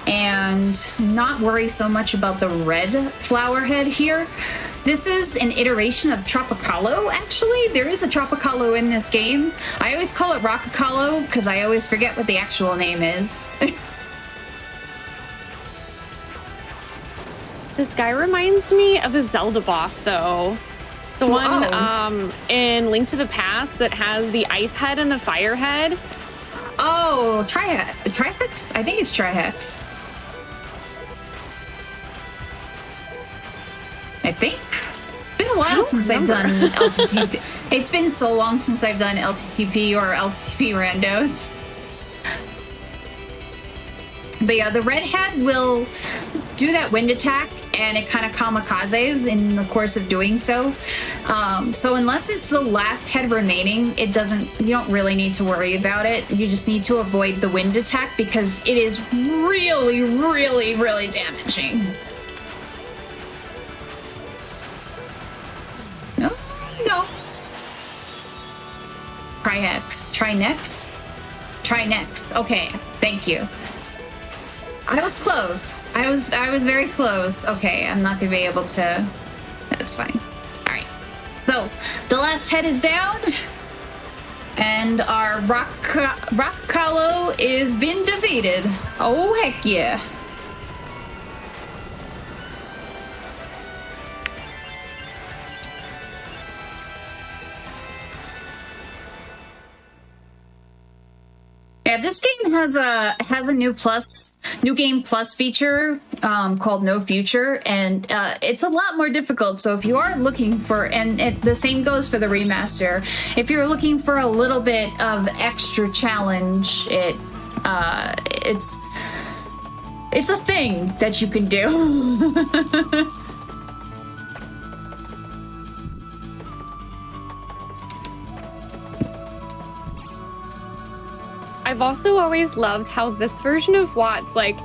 and not worry so much about the red flower head here. This is an iteration of Tropicalo, actually. There is a Tropicalo in this game. I always call it Rockacalo because I always forget what the actual name is. This guy reminds me of a Zelda boss, though. The one in Link to the Past that has the ice head and the fire head. Oh, Trihex? I think it's Trihex. I think. It's been a while since I've done LTTP. It's been so long since I've done LTTP or LTTP randos. But yeah, the red head will do that wind attack, and it kind of kamikazes in the course of doing so. So unless it's the last head remaining, you don't really need to worry about it. You just need to avoid the wind attack because it is really, really, really damaging. No. Trinex. Okay, thank you. I was close. I was very close. Okay, I'm not gonna be able to. That's fine. All right. So the last head is down, and our Rockacalo is been defeated. Oh heck yeah! Yeah, this game has a new game plus feature called No Future, and it's a lot more difficult. So if you are looking for, and the same goes for the remaster, if you're looking for a little bit of extra challenge, it's a thing that you can do. I've also always loved how this version of Watts, like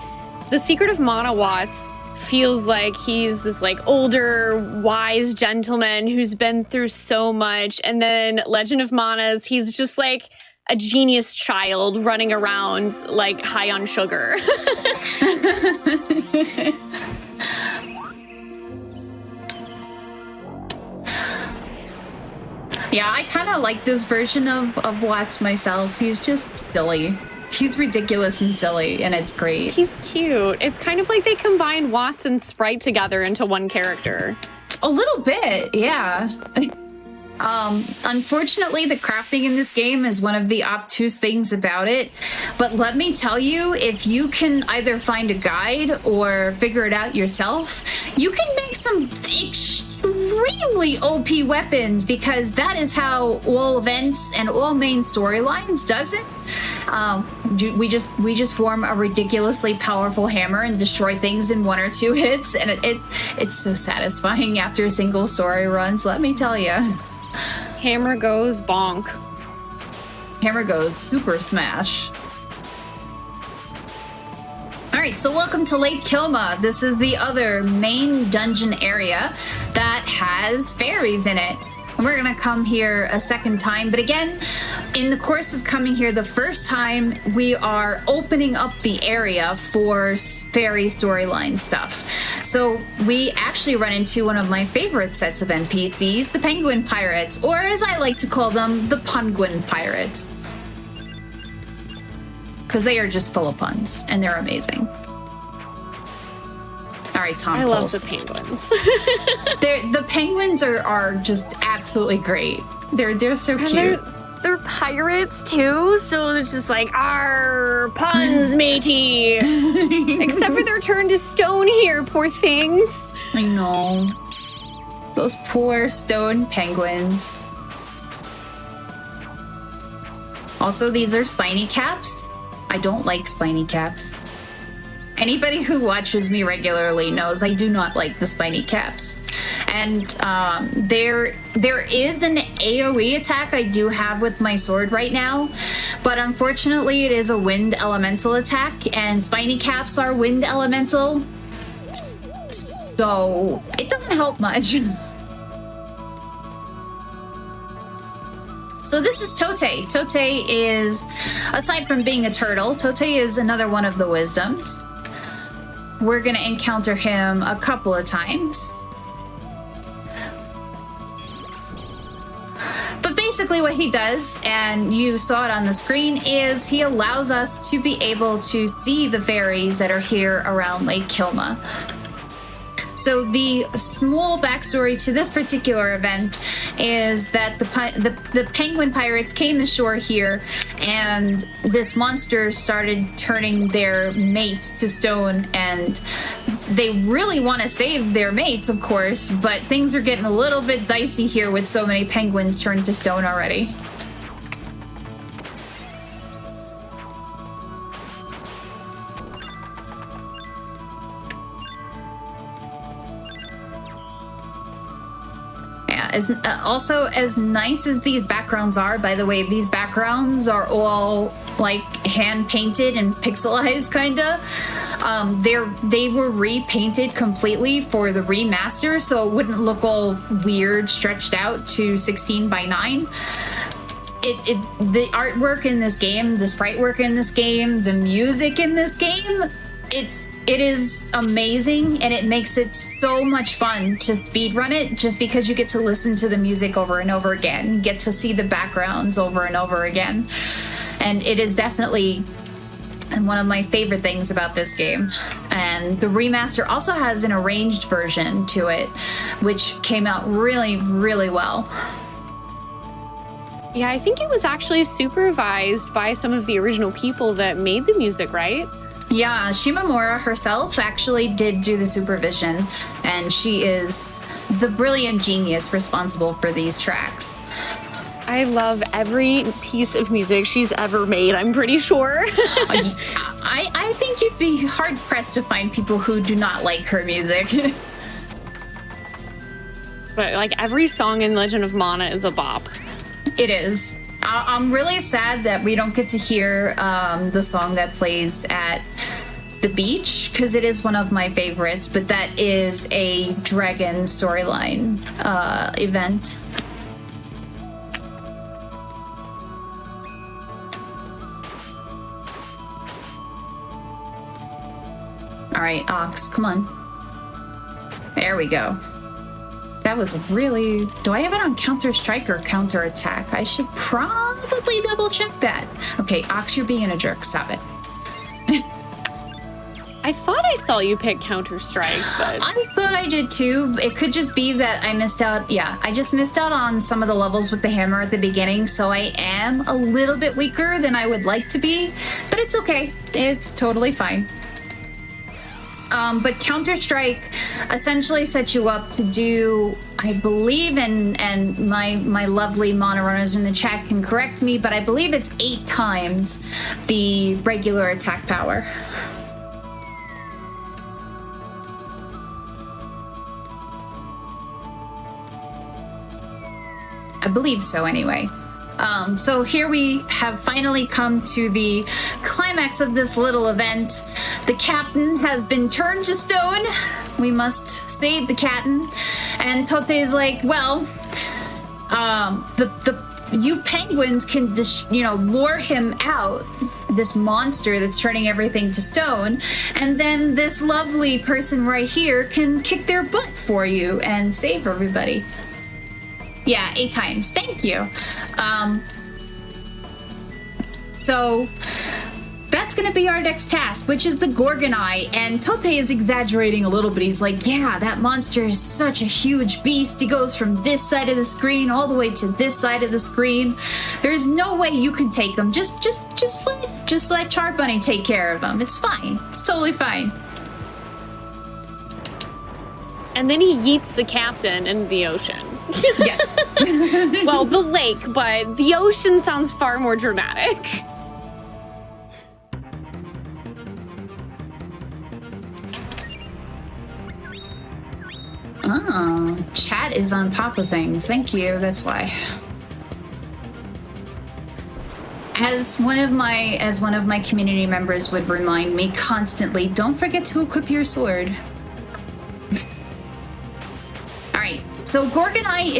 the Secret of Mana Watts, feels like he's this like older, wise gentleman who's been through so much. And then Legend of Mana's, he's just like a genius child running around like high on sugar. Yeah, I kind of like this version of Watts myself. He's just silly. He's ridiculous and silly, and it's great. He's cute. It's kind of like they combined Watts and Sprite together into one character. A little bit, yeah. Unfortunately, the crafting in this game is one of the obtuse things about it. But let me tell you, if you can either find a guide or figure it out yourself, you can make some extremely OP weapons, because that is how all events and all main storylines does it. We just form a ridiculously powerful hammer and destroy things in 1 or 2 hits, and it's so satisfying after single story runs, let me tell you. Hammer goes bonk. Hammer goes super smash. Alright, so welcome to Lake Kilma. This is the other main dungeon area that has fairies in it. And we're gonna come here a second time, but again, in the course of coming here the first time, we are opening up the area for fairy storyline stuff. So we actually run into one of my favorite sets of NPCs, the Penguin Pirates, or as I like to call them, the Punguin Pirates. Because they are just full of puns, and they're amazing. All Sorry, Tom. I love Post. the penguins. The penguins are just absolutely great. They're so cute. They're pirates too, so they're just like, "Arr, puns, matey." Except for they're turned to stone here, poor things. I know. Those poor stone penguins. Also, these are spiny caps. I don't like spiny caps. Anybody who watches me regularly knows I do not like the spiny caps. And there is an AoE attack I do have with my sword right now, but unfortunately it is a wind elemental attack, and spiny caps are wind elemental, so it doesn't help much. So this is Tote. Tote is, aside from being a turtle, Tote is another one of the wisdoms. We're going to encounter him a couple of times. But basically what he does, and you saw it on the screen, is he allows us to be able to see the fairies that are here around Lake Kilma. So the small backstory to this particular event is that the penguin pirates came ashore here, and this monster started turning their mates to stone, and they really want to save their mates, of course, but things are getting a little bit dicey here with so many penguins turned to stone already. Also, as nice as these backgrounds are, by the way, these backgrounds are all like hand painted and pixelized, kinda. They were repainted completely for the remaster, so it wouldn't look all weird, stretched out to 16:9. The artwork in this game, the sprite work in this game, the music in this game, it is amazing, and it makes it so much fun to speedrun it, just because you get to listen to the music over and over again, get to see the backgrounds over and over again. And it is definitely one of my favorite things about this game. And the remaster also has an arranged version to it, which came out really, really well. Yeah, I think it was actually supervised by some of the original people that made the music, right? Yeah, Shimamura herself actually did do the supervision, and she is the brilliant genius responsible for these tracks. I love every piece of music she's ever made, I'm pretty sure. I think you'd be hard-pressed to find people who do not like her music. But like every song in Legend of Mana is a bop. It is. I'm really sad that we don't get to hear the song that plays at the beach, because it is one of my favorites, but that is a dragon storyline event. All right, Ox, come on. There we go. That was really... Do I have it on Counter-Strike or Counter-Attack? I should probably double-check that. Okay, Ox, you're being a jerk. Stop it. I thought I saw you pick Counter-Strike, but... I thought I did too. It could just be that I missed out. Yeah, I just missed out on some of the levels with the hammer at the beginning, so I am a little bit weaker than I would like to be, but it's okay. It's totally fine. But Counter-Strike essentially sets you up to do, I believe, and my lovely Mana runners in the chat can correct me, but I believe it's 8 times the regular attack power. I believe so, anyway. So here we have finally come to the climax of this little event. The captain has been turned to stone. We must save the captain. And Tote is like, well, you penguins can just, lure him out, this monster that's turning everything to stone, and then this lovely person right here can kick their butt for you and save everybody. Yeah, 8 times. Thank you. So that's going to be our next task, which is the Gorgonite. And Tote is exaggerating a little bit. He's like, yeah, that monster is such a huge beast. He goes from this side of the screen all the way to this side of the screen. There's no way you can take him. Just let Char Bunny take care of him. It's fine. It's totally fine. And then he yeets the captain into the ocean. Yes. Well, the lake, but the ocean sounds far more dramatic. Oh, chat is on top of things. Thank you. That's why. As one of my community members would remind me constantly, don't forget to equip your sword. All right. So Gorgonite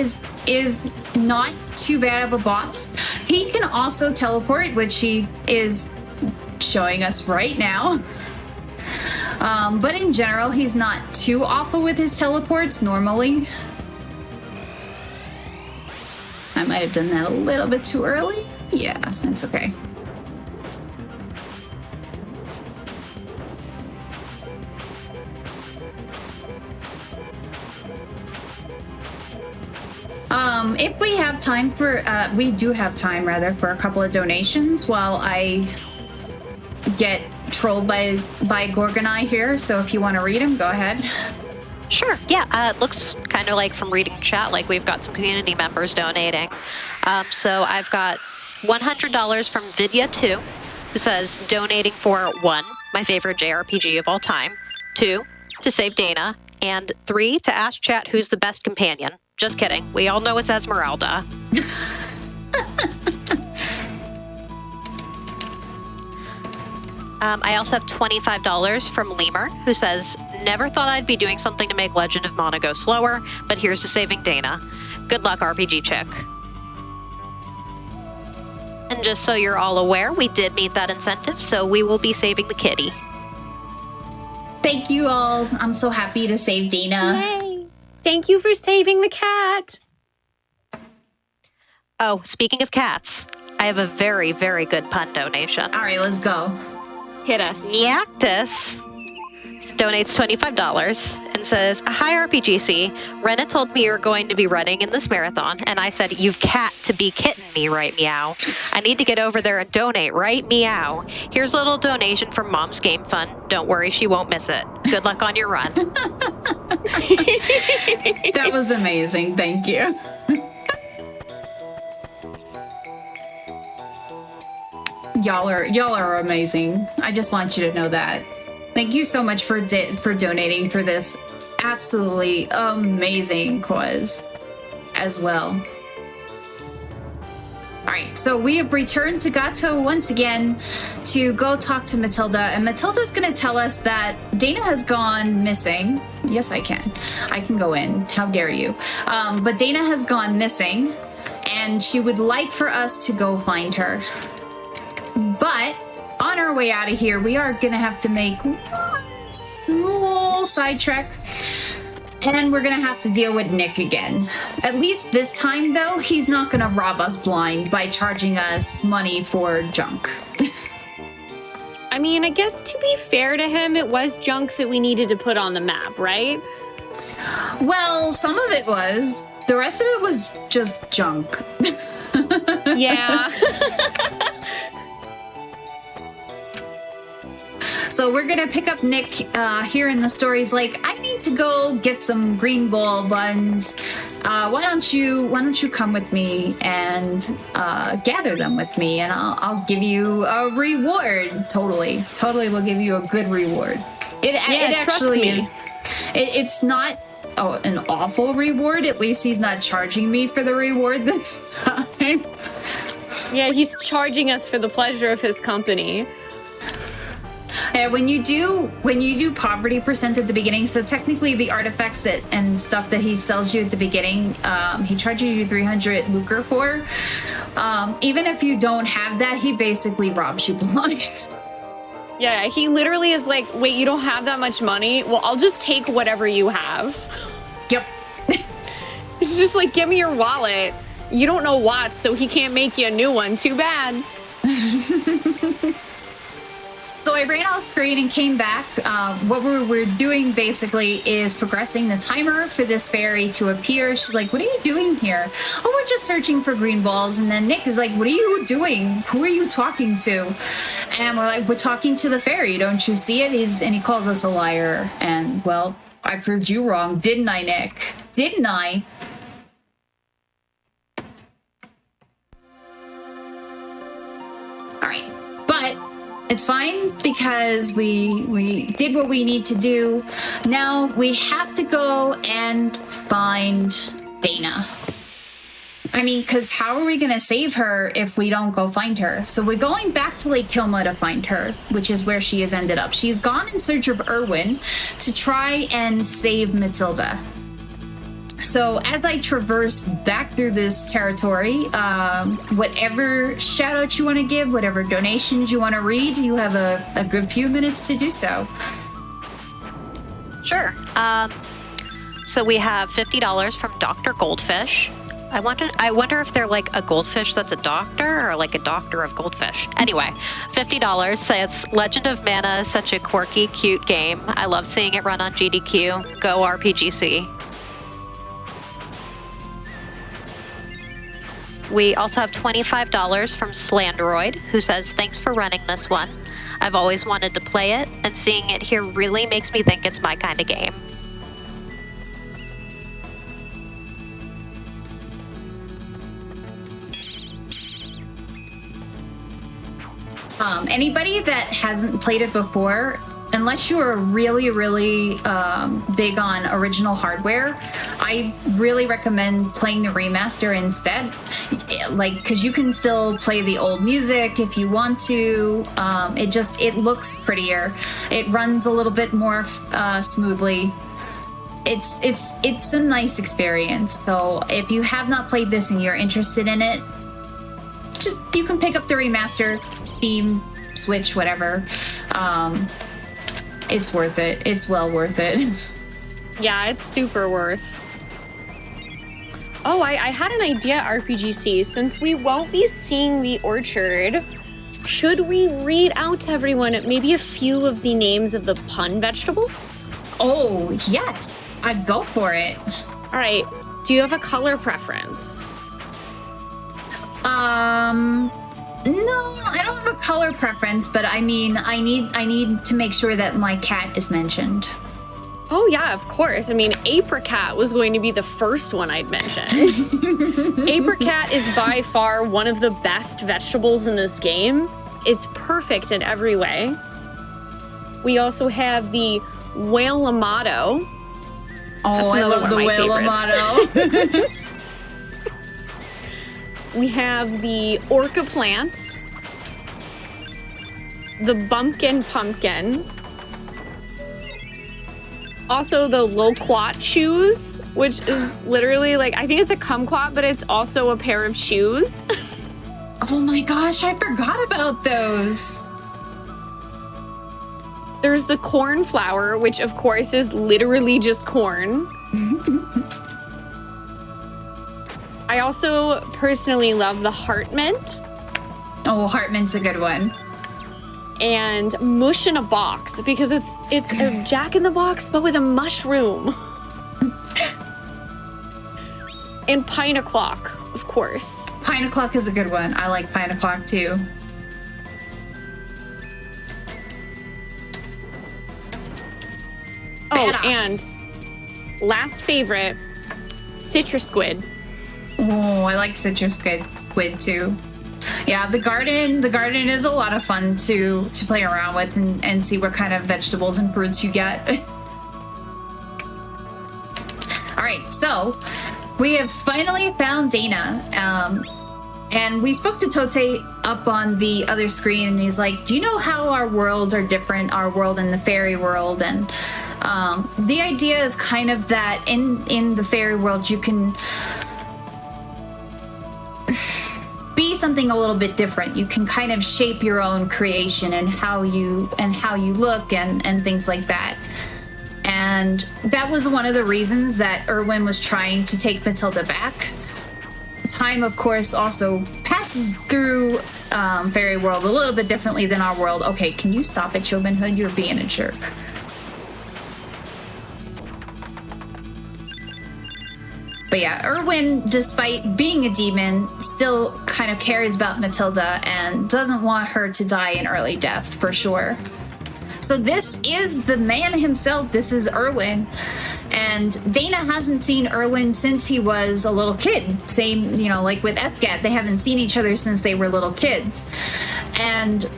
is not too bad of a boss. He can also teleport, which he is showing us right now. But in general, he's not too awful with his teleports normally. I might have done that a little bit too early. Yeah, that's okay. If we have time for, we do have time rather for a couple of donations while I get trolled by Gorgonite here. So if you want to read them, go ahead. Sure. Yeah. It looks kind of like from reading chat, like we've got some community members donating. So I've got $100 from Vidya2, who says donating for 1, my favorite JRPG of all time, 2, to save Dana, and 3, to ask chat who's the best companion. Just kidding. We all know it's Esmeralda. I also have $25 from Lemur, who says, never thought I'd be doing something to make Legend of Mana go slower, but here's to saving Dana. Good luck, RPG Chick. And just so you're all aware, we did meet that incentive, so we will be saving the kitty. Thank you all. I'm so happy to save Dana. Yay! Thank you for saving the cat. Oh, speaking of cats, I have a very, very good pun donation. All right, let's go. Hit us. Nyactus donates $25 and says, hi RPGC, Rena told me you're going to be running in this marathon, and I said, you've cat to be kitten me, right, meow. I need to get over there and donate, right, meow. Here's a little donation from Mom's Game Fund. Don't worry, she won't miss it. Good luck on your run. That was amazing. Thank you. Y'all are amazing. I just want you to know that. Thank you so much for donating for this absolutely amazing quiz as well. All right, so we have returned to Gato once again to go talk to Matilda, and Matilda's going to tell us that Dana has gone missing. Yes, I can. I can go in. How dare you? But Dana has gone missing, and she would like for us to go find her. But on our way out of here, we are going to have to make one small sidetrack, and we're going to have to deal with Nick again. At least this time, though, he's not going to rob us blind by charging us money for junk. I mean, I guess to be fair to him, it was junk that we needed to put on the map, right? Well, some of it was. The rest of it was just junk. Yeah. So we're gonna pick up Nick here in the story. He's like, I need to go get some green ball buns. Why don't you come with me and gather them with me, and I'll give you a reward. Totally will give you a good reward. It actually is. It's not an awful reward. At least he's not charging me for the reward this time. Yeah, he's charging us for the pleasure of his company. Yeah, when you do poverty percent at the beginning, so technically the artifacts and stuff that he sells you at the beginning, he charges you 300 lucre for. Even if you don't have that, he basically robs you blind. Yeah, he literally is like, wait, you don't have that much money? Well, I'll just take whatever you have. Yep. It's just like, give me your wallet. You don't know Watts, so he can't make you a new one. Too bad. So I ran off screen and came back. What we're doing basically is progressing the timer for this fairy to appear. She's like, what are you doing here? Oh, we're just searching for green balls. And then Nick is like, what are you doing? Who are you talking to? And we're like, we're talking to the fairy. Don't you see it? And he calls us a liar. And, well, I proved you wrong, didn't I, Nick? Didn't I? All right. But it's fine because we did what we need to do. Now we have to go and find Dana. I mean, because how are we going to save her if we don't go find her? So we're going back to Lake Kilma to find her, which is where she has ended up. She's gone in search of Erwin to try and save Matilda. So as I traverse back through this territory, whatever shout out you want to give, whatever donations you want to read, you have a good few minutes to do so. Sure. So we have $50 from Dr. Goldfish. I wonder if they're like a goldfish that's a doctor or like a doctor of goldfish. Anyway, $50 says Legend of Mana is such a quirky, cute game. I love seeing it run on GDQ. Go RPGC. We also have $25 from Slanderoid, who says, thanks for running this one. I've always wanted to play it, and seeing it here really makes me think it's my kind of game. Anybody that hasn't played it before, unless you are really, really big on original hardware, I really recommend playing the remaster instead. Like, because you can still play the old music if you want to. It looks prettier. It runs a little bit more smoothly. It's a nice experience. So if you have not played this and you're interested in it, you can pick up the remaster, Steam, Switch, whatever. It's worth it. It's well worth it. Yeah, it's super worth. Oh, I had an idea, RPGC. Since we won't be seeing the orchard, should we read out to everyone maybe a few of the names of the pun vegetables? Oh, yes. I'd go for it. All right. Do you have a color preference? No, I don't have a color preference, but I mean, I need to make sure that my cat is mentioned. Oh yeah, of course. I mean, apricot was going to be the first one I'd mention. Apricot is by far one of the best vegetables in this game. It's perfect in every way. We also have the whale amato. Oh, I love the whale amato. We have the orca plant, the bumpkin pumpkin, also the loquat shoes, which is literally like, I think it's a kumquat, but it's also a pair of shoes. Oh my gosh, I forgot about those. There's the cornflower, which of course is literally just corn. I also personally love the heart mint. Oh, heart mint's a good one. And mush in a box, because it's a Jack in the Box, but with a mushroom. And pine o'clock, of course. Pine o'clock is a good one. I like pine o'clock too. Oh, and last favorite, citrus squid. Oh, I like citrus squid too. Yeah, the garden is a lot of fun to play around with and see what kind of vegetables and fruits you get. All right, so we have finally found Dana. And we spoke to Tote up on the other screen, and he's like, do you know how our worlds are different, our world and the fairy world? And the idea is kind of that in the fairy world, you can be something a little bit different. You can kind of shape your own creation and how you look and things like that. And that was one of the reasons that Erwin was trying to take Matilda back. Time, of course, also passes through fairy world a little bit differently than our world. Okay, can you stop it, Chobin Hood? You're being a jerk. But yeah, Erwin, despite being a demon, still kind of cares about Matilda and doesn't want her to die an early death, for sure. So this is the man himself. This is Erwin. And Dana hasn't seen Erwin since he was a little kid. Same, you know, like with Escat, they haven't seen each other since they were little kids. And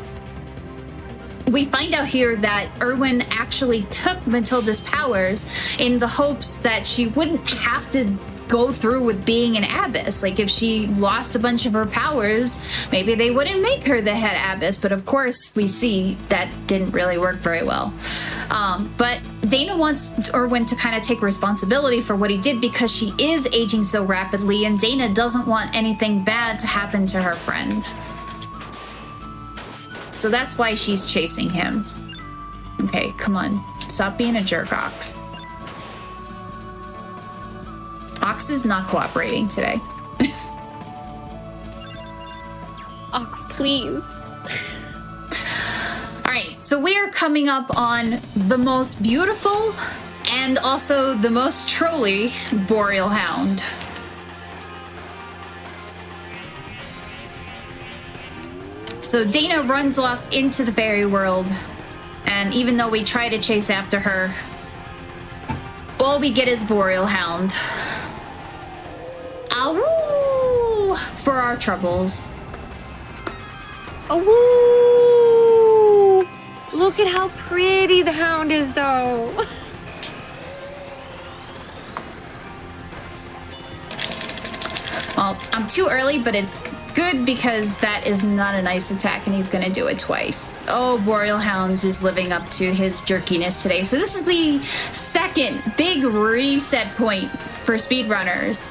we find out here that Erwin actually took Matilda's powers in the hopes that she wouldn't have to go through with being an abbess. Like, if she lost a bunch of her powers, maybe they wouldn't make her the head abbess. But of course, we see that didn't really work very well. But Dana wants Erwin to kind of take responsibility for what he did because she is aging so rapidly, and Dana doesn't want anything bad to happen to her friend. So that's why she's chasing him. Okay, come on. Stop being a jerk, Ox. Ox is not cooperating today. Ox, please. All right, so we are coming up on the most beautiful and also the most trolly Boreal Hound. So Dana runs off into the fairy world, and even though we try to chase after her, all we get is Boreal Hound. Awoo! For our troubles. Oh, woo! Look at how pretty the hound is, though. Well, I'm too early, but it's good because that is not a nice attack, and he's going to do it twice. Oh, Boreal Hound is living up to his jerkiness today. So this is the second big reset point for speedrunners.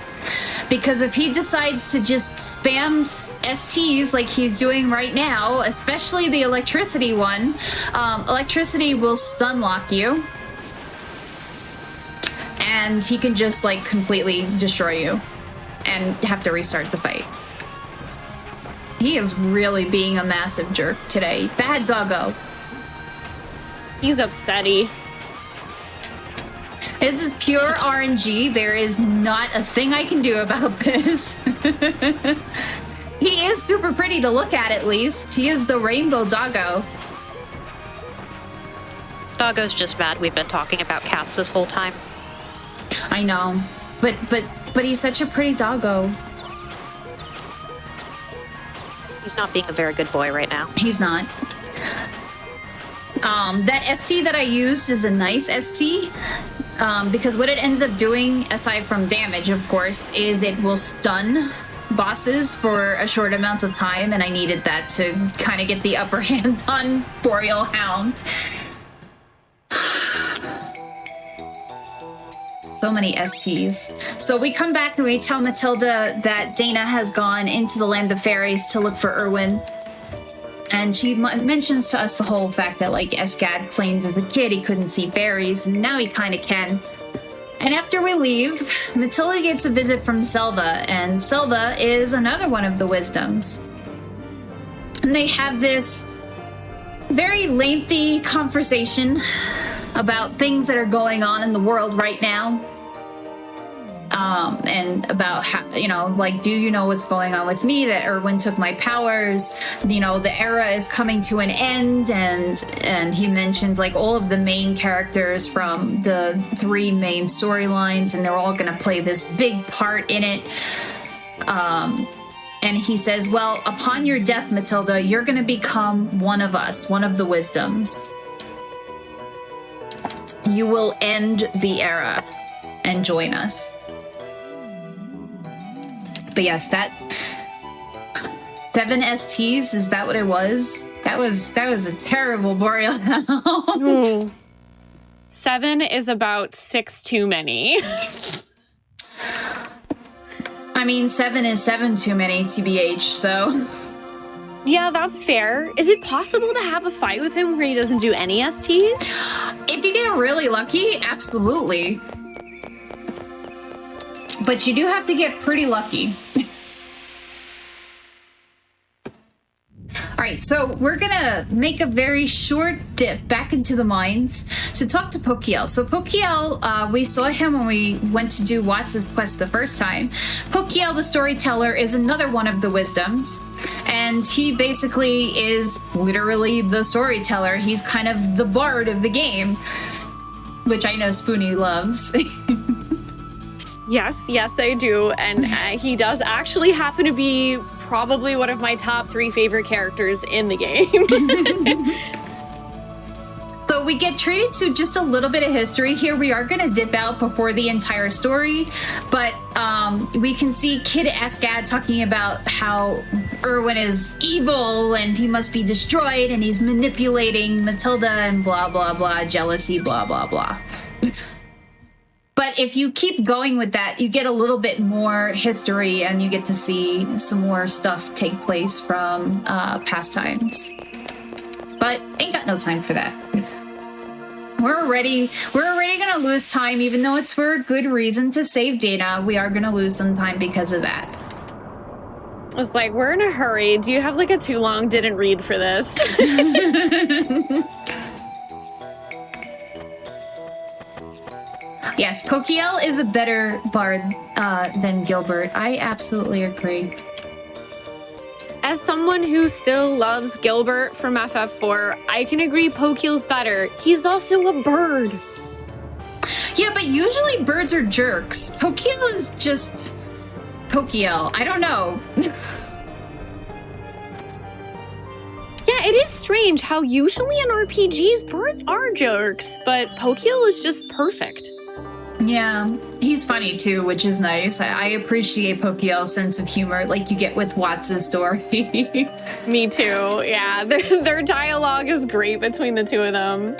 Because if he decides to just spam STs like he's doing right now, especially the electricity one, electricity will stun lock you. And he can just, like, completely destroy you and have to restart the fight. He is really being a massive jerk today. Bad doggo. He's upsetty. This is pure RNG. There is not a thing I can do about this. He is super pretty to look at least. He is the rainbow doggo. Doggo's just mad we've been talking about cats this whole time. I know. But he's such a pretty doggo. He's not being a very good boy right now. He's not. That ST that I used is a nice ST. Because what it ends up doing, aside from damage, of course, is it will stun bosses for a short amount of time, and I needed that to kind of get the upper hand on Boreal Hound. So many STs. So we come back and we tell Matilda that Dana has gone into the land of fairies to look for Erwin. And she mentions to us the whole fact that, like, Escad claimed as a kid he couldn't see fairies, and now he kind of can. And after we leave, Matilda gets a visit from Selva, and Selva is another one of the wisdoms. And they have this very lengthy conversation about things that are going on in the world right now. And about how, you know, like, do you know what's going on with me? That Erwin took my powers. You know, the era is coming to an end, and he mentions, like, all of the main characters from the 3 main storylines, and they're all going to play this big part in it. And he says, well, upon your death, Matilda, you're going to become one of us, one of the wisdoms. You will end the era and join us. But yes, that 7 STs, is that what it was? That was a terrible Boreal Hound. Ooh. 7 is about 6 too many. I mean, 7 is 7 too many, TBH, so... Yeah, that's fair. Is it possible to have a fight with him where he doesn't do any STs? If you get really lucky, absolutely. But you do have to get pretty lucky. right, so we're gonna make a very short dip back into the mines to talk to Pokiel. So Pokiel, we saw him when we went to do Watts' quest the first time. Pokiel, the storyteller, is another one of the wisdoms, and he basically is literally the storyteller. He's kind of the bard of the game, which I know Spoonee loves. Yes, I do. And he does actually happen to be probably one of my top 3 favorite characters in the game. So we get treated to just a little bit of history here. We are going to dip out before the entire story, but we can see Kid Escad talking about how Erwin is evil and he must be destroyed and he's manipulating Matilda and blah, blah, blah, jealousy, blah, blah, blah. But if you keep going with that, you get a little bit more history and you get to see some more stuff take place from past times. But ain't got no time for that. We're already gonna lose time, even though it's for a good reason to save Dana. We are gonna lose some time because of that. I was like, we're in a hurry. Do you have like a too long didn't read for this? Yes, Pokiel is a better bard than Gilbert. I absolutely agree. As someone who still loves Gilbert from FF4, I can agree Pokiel's better. He's also a bird. Yeah, but usually birds are jerks. Pokiel is just Pokiel. I don't know. Yeah, it is strange how usually in RPGs, birds are jerks, but Pokiel is just perfect. Yeah, he's funny too, which is nice. I appreciate Pokiel's sense of humor, like you get with Watts' story. Me too, yeah. Their dialogue is great between the two of them.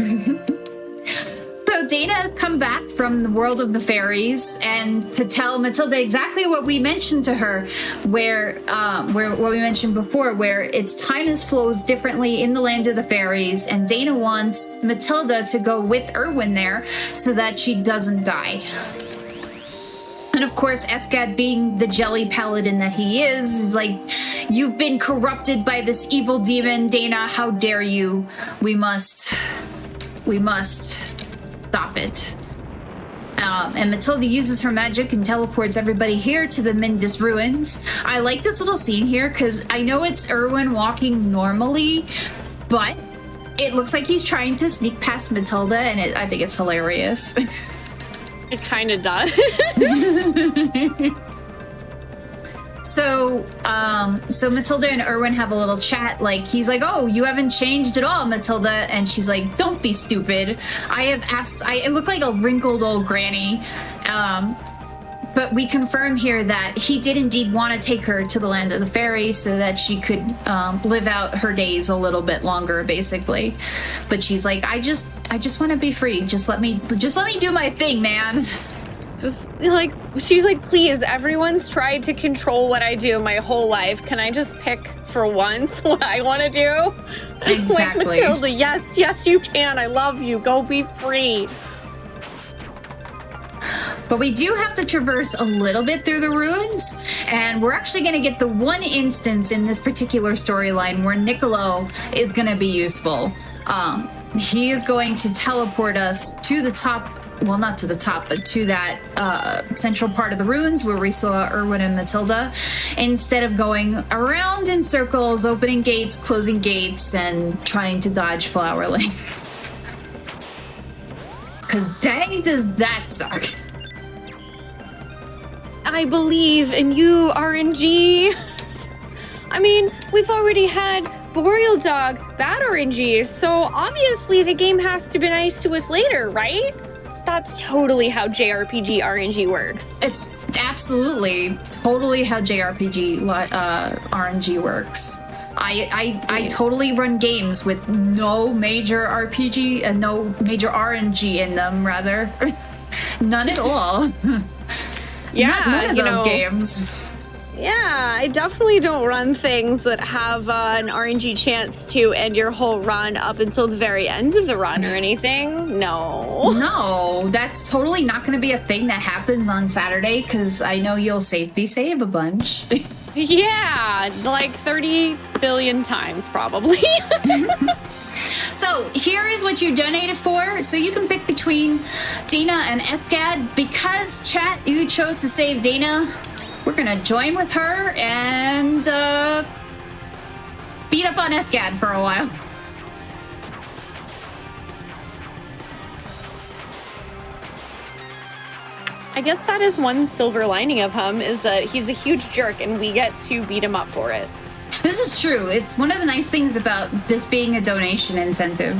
So Dana has come back from the world of the fairies and to tell Matilda exactly what we mentioned to her, where what we mentioned before, where its time flows differently in the land of the fairies, and Dana wants Matilda to go with Erwin there so that she doesn't die. And of course, Escad, being the jelly paladin that he is like, you've been corrupted by this evil demon, Dana. How dare you? We must stop it. And Matilda uses her magic and teleports everybody here to the Mindus ruins. I like this little scene here because I know it's Erwin walking normally, but it looks like he's trying to sneak past Matilda, and I think it's hilarious. It kind of does. So Matilda and Erwin have a little chat. Like, he's like, "Oh, you haven't changed at all, Matilda," and she's like, "Don't be stupid. I look like a wrinkled old granny." But we confirm here that he did indeed want to take her to the land of the fairies so that she could live out her days a little bit longer, basically. But she's like, I just want to be free. Just let me do my thing, man. Just like, she's like, please, everyone's tried to control what I do my whole life. Can I just pick for once what I want to do? Exactly. Like, Matilda, yes, you can. I love you. Go be free. But we do have to traverse a little bit through the ruins, and we're actually going to get the one instance in this particular storyline where Niccolo is going to be useful. He is going to teleport us to the top. Well, not to the top, but to that central part of the ruins where we saw Erwin and Matilda, instead of going around in circles, opening gates, closing gates, and trying to dodge flower lanes. Because dang, does that suck. I believe in you, RNG. I mean, we've already had Boreal Dog, bad RNG, so obviously the game has to be nice to us later, right? That's totally how JRPG RNG works. It's absolutely, totally how JRPG RNG works. I totally run games with no major RPG and no major RNG in them, rather. None at all. Yeah, none of those games. Yeah, I definitely don't run things that have an RNG chance to end your whole run up until the very end of the run or anything. No, that's totally not going to be a thing that happens on Saturday, because I know you'll save a bunch. Yeah, like 30 billion times probably. So here is what you donated for. So you can pick between Dana and Escad. Because chat, you chose to save Dana, we're gonna join with her and beat up on Escad for a while. I guess that is one silver lining of him, is that he's a huge jerk and we get to beat him up for it. This is true. It's one of the nice things about this being a donation incentive.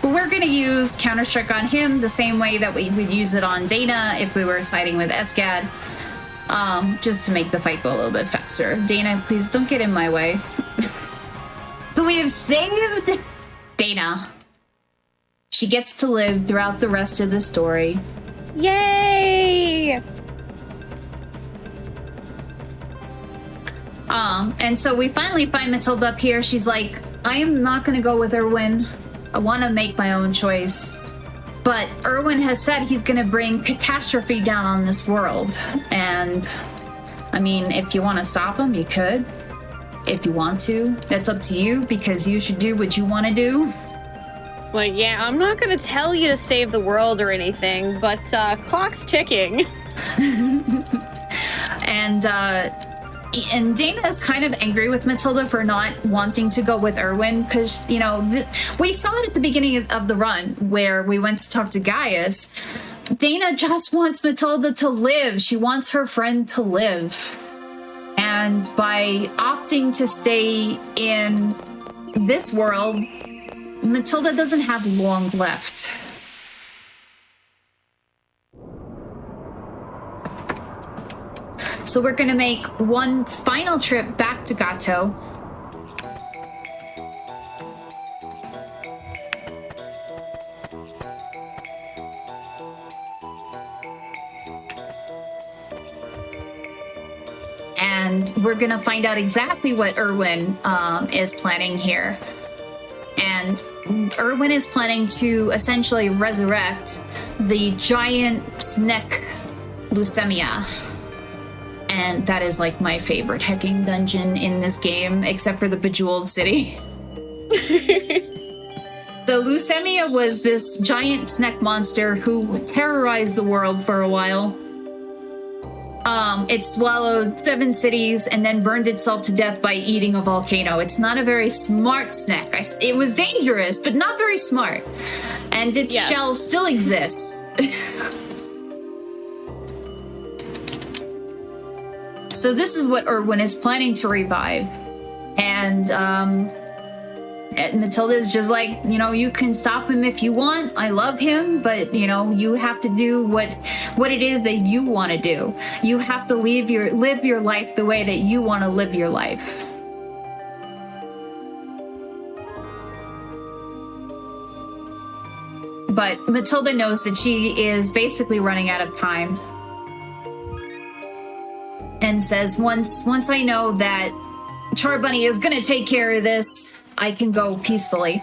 But we're going to use Counter-Strike on him the same way that we would use it on Dana if we were siding with Escad, just to make the fight go a little bit faster. Dana, please don't get in my way. So we have saved Dana. She gets to live throughout the rest of the story. Yay! And so we finally find Matilda up here. She's like, I am not going to go with Erwin. I want to make my own choice. But Erwin has said he's going to bring catastrophe down on this world. And, I mean, if you want to stop him, you could. If you want to. That's up to you, because you should do what you want to do. Like, yeah, I'm not going to tell you to save the world or anything, but clock's ticking. And Dana is kind of angry with Matilda for not wanting to go with Erwin, because, you know, we saw it at the beginning of the run where we went to talk to Gaius. Dana just wants Matilda to live. She wants her friend to live. And by opting to stay in this world, Matilda doesn't have long left. So we're gonna make one final trip back to Gato. And we're gonna find out exactly what Erwin is planning here. And Erwin is planning to essentially resurrect the giant snake Leucemia. And that is like my favorite hecking dungeon in this game, except for the Bejeweled City. So Leucemia was this giant snake monster who terrorized the world for a while. It swallowed 7 cities and then burned itself to death by eating a volcano. It's not a very smart snake. It was dangerous, but not very smart. And its shell still exists. So this is what Erwin is planning to revive. And Matilda is just like, you know, you can stop him if you want. I love him, but, you know, you have to do what it is that you want to do. You have to live your life the way that you want to live your life. But Matilda knows that she is basically running out of time. And says, once I know that Charbunny is gonna take care of this, I can go peacefully.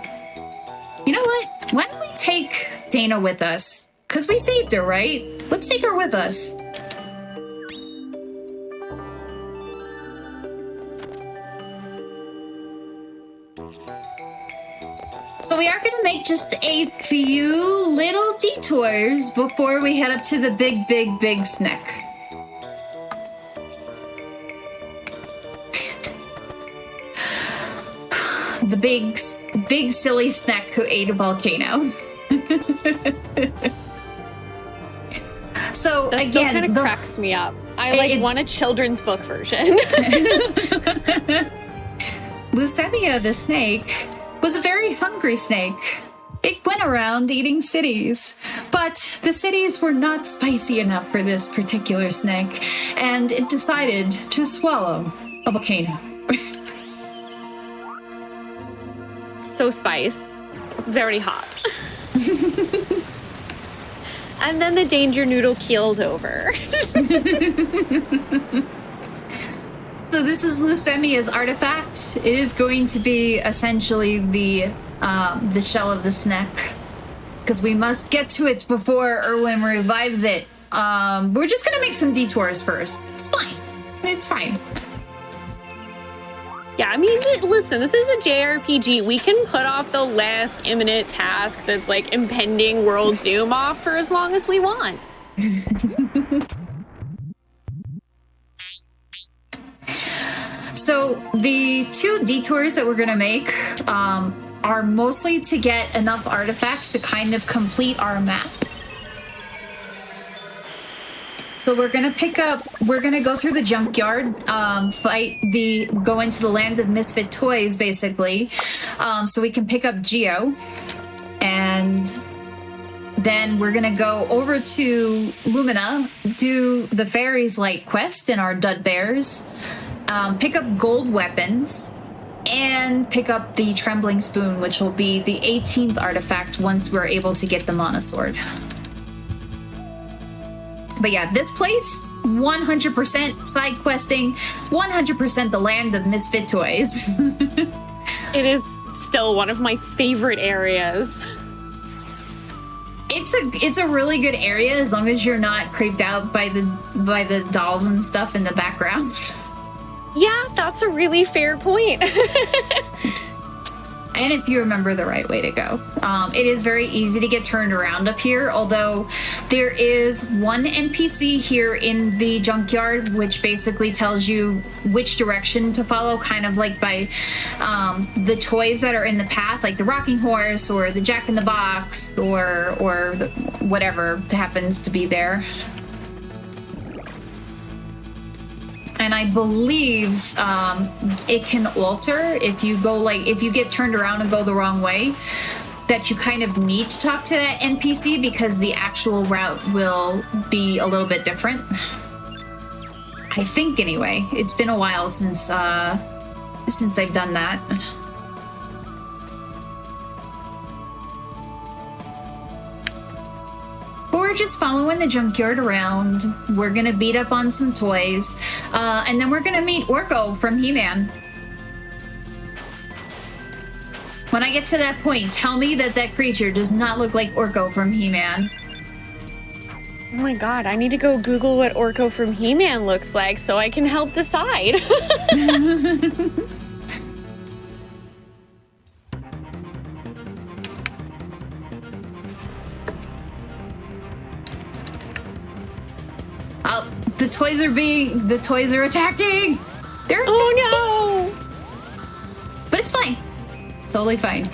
You know what? Why don't we take Dana with us? Because we saved her, right? Let's take her with us. So we are gonna make just a few little detours before we head up to the big snake. The big silly snake who ate a volcano. So that again, kind of cracks me up. I want a children's book version. Leucemia the snake was a very hungry snake. It went around eating cities, but the cities were not spicy enough for this particular snake, and it decided to swallow a volcano. So spice, very hot. And then the danger noodle keeled over. So this is Leucemia's artifact. It is going to be essentially the shell of the snake. because we must get to it before Erwin revives it. We're just gonna make some detours first. It's fine. It's fine. Yeah, I mean, listen, this is a JRPG. We can put off the last imminent task that's like impending world doom off for as long as we want. So the 2 detours that we're gonna make are mostly to get enough artifacts to kind of complete our map. So we're gonna go through the junkyard, go into the land of misfit toys, basically, so we can pick up Geo, and then we're gonna go over to Lumina, do the Fairy's Light quest in our Dud Bears, pick up gold weapons, and pick up the Trembling Spoon, which will be the 18th artifact once we're able to get the Monosword. But yeah, this place, 100% side questing, 100% the land of misfit toys. It is still one of my favorite areas. It's a really good area as long as you're not creeped out by the dolls and stuff in the background. Yeah, that's a really fair point. Oops. And if you remember the right way to go. It is very easy to get turned around up here, although there is one NPC here in the junkyard, which basically tells you which direction to follow, kind of like by the toys that are in the path, like the rocking horse or the Jack-in-the-Box or whatever happens to be there. And I believe it can alter if you get turned around and go the wrong way, that you kind of need to talk to that NPC because the actual route will be a little bit different. I think anyway. It's been a while since I've done that. But we're just following the junkyard around. We're gonna beat up on some toys. And then we're gonna meet Orko from He-Man. When I get to that point, tell me that creature does not look like Orko from He-Man. Oh my god, I need to go Google what Orko from He-Man looks like so I can help decide. Oh, the toys are attacking! They're attacking! Oh no! But it's fine. It's totally fine.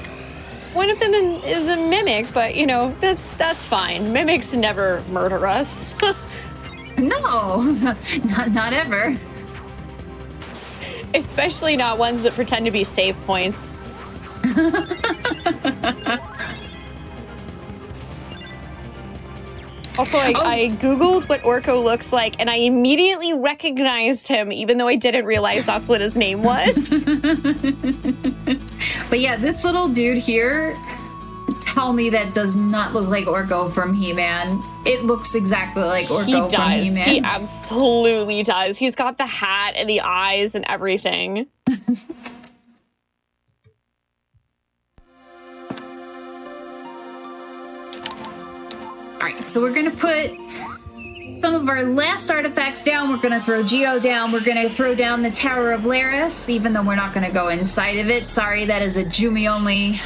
One of them is a mimic, but you know, that's fine. Mimics never murder us. No, not ever. Especially not ones that pretend to be save points. Also, I Googled what Orko looks like, and I immediately recognized him, even though I didn't realize that's what his name was. But yeah, this little dude here, tell me that does not look like Orko from He-Man. It looks exactly like Orko from He-Man. He absolutely does. He's got the hat and the eyes and everything. All right, so we're gonna put some of our last artifacts down. We're gonna throw Geo down. We're gonna throw down the Tower of Laris, even though we're not gonna go inside of it. Sorry, that is a Jumi only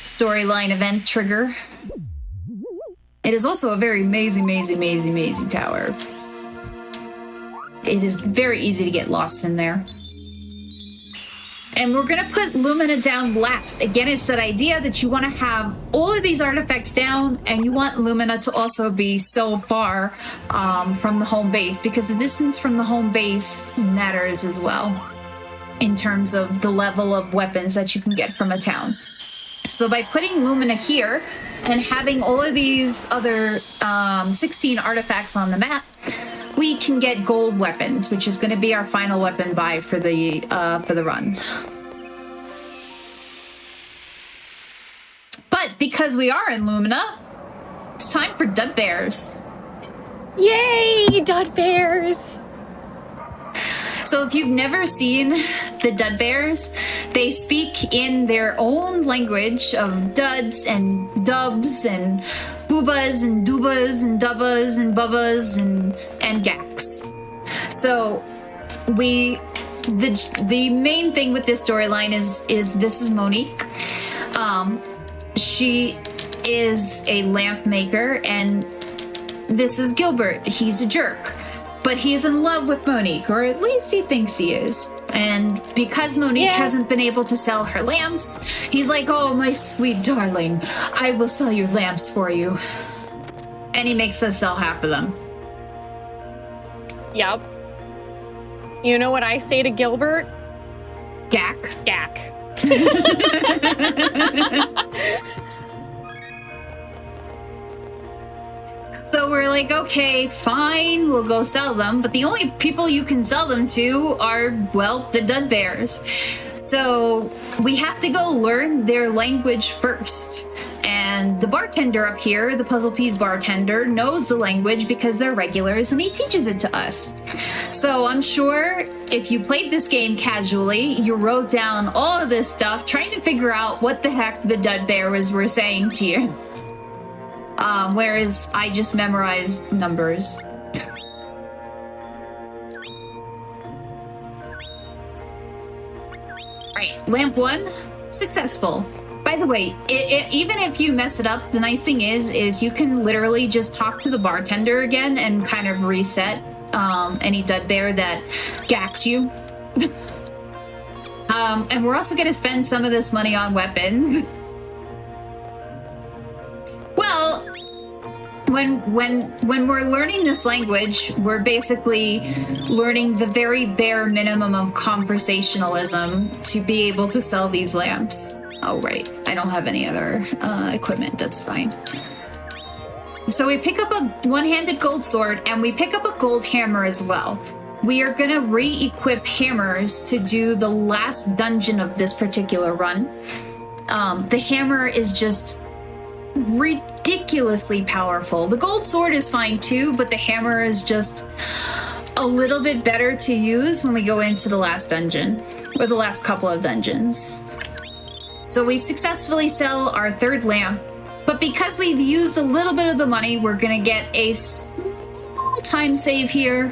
storyline event trigger. It is also a very amazing tower. It is very easy to get lost in there. And we're gonna put Lumina down last. Again, it's that idea that you wanna have all of these artifacts down and you want Lumina to also be so far from the home base, because the distance from the home base matters as well in terms of the level of weapons that you can get from a town. So by putting Lumina here and having all of these other 16 artifacts on the map, we can get gold weapons, which is going to be our final weapon buy for the run. But because we are in Lumina, it's time for Dud Bears. Yay, Dud Bears! So if you've never seen the Dud Bears, they speak in their own language of duds and dubs and boobas and doobas and dubbas and bubbas and gaks. So the main thing with this storyline is this is Monique. She is a lamp maker, and this is Gilbert. He's a jerk, but he's in love with Monique, or at least he thinks he is. And because Monique hasn't been able to sell her lamps, he's like, oh, my sweet darling, I will sell your lamps for you. And he makes us sell half of them. Yep. You know what I say to Gilbert? Gack. Gack. So we're like, okay, fine, we'll go sell them. But the only people you can sell them to are, well, the Dud Bears. So we have to go learn their language first. And the bartender up here, the Puzzle Peas bartender, knows the language because they're regulars and he teaches it to us. So I'm sure if you played this game casually, you wrote down all of this stuff, trying to figure out what the heck the Dud Bears were saying to you. Whereas I just memorized numbers. Right, lamp 1, successful. By the way, even if you mess it up, the nice thing is you can literally just talk to the bartender again and kind of reset any Dud Bear that gacks you. And we're also going to spend some of this money on weapons. Well, when we're learning this language, we're basically learning the very bare minimum of conversationalism to be able to sell these lamps. Oh, right. I don't have any other equipment. That's fine. So we pick up a one-handed gold sword, and we pick up a gold hammer as well. We are going to re-equip hammers to do the last dungeon of this particular run. The hammer is just ridiculously powerful. The gold sword is fine too, but the hammer is just a little bit better to use when we go into the last dungeon, or the last couple of dungeons. So we successfully sell our third lamp, but because we've used a little bit of the money, we're gonna get a small time save here.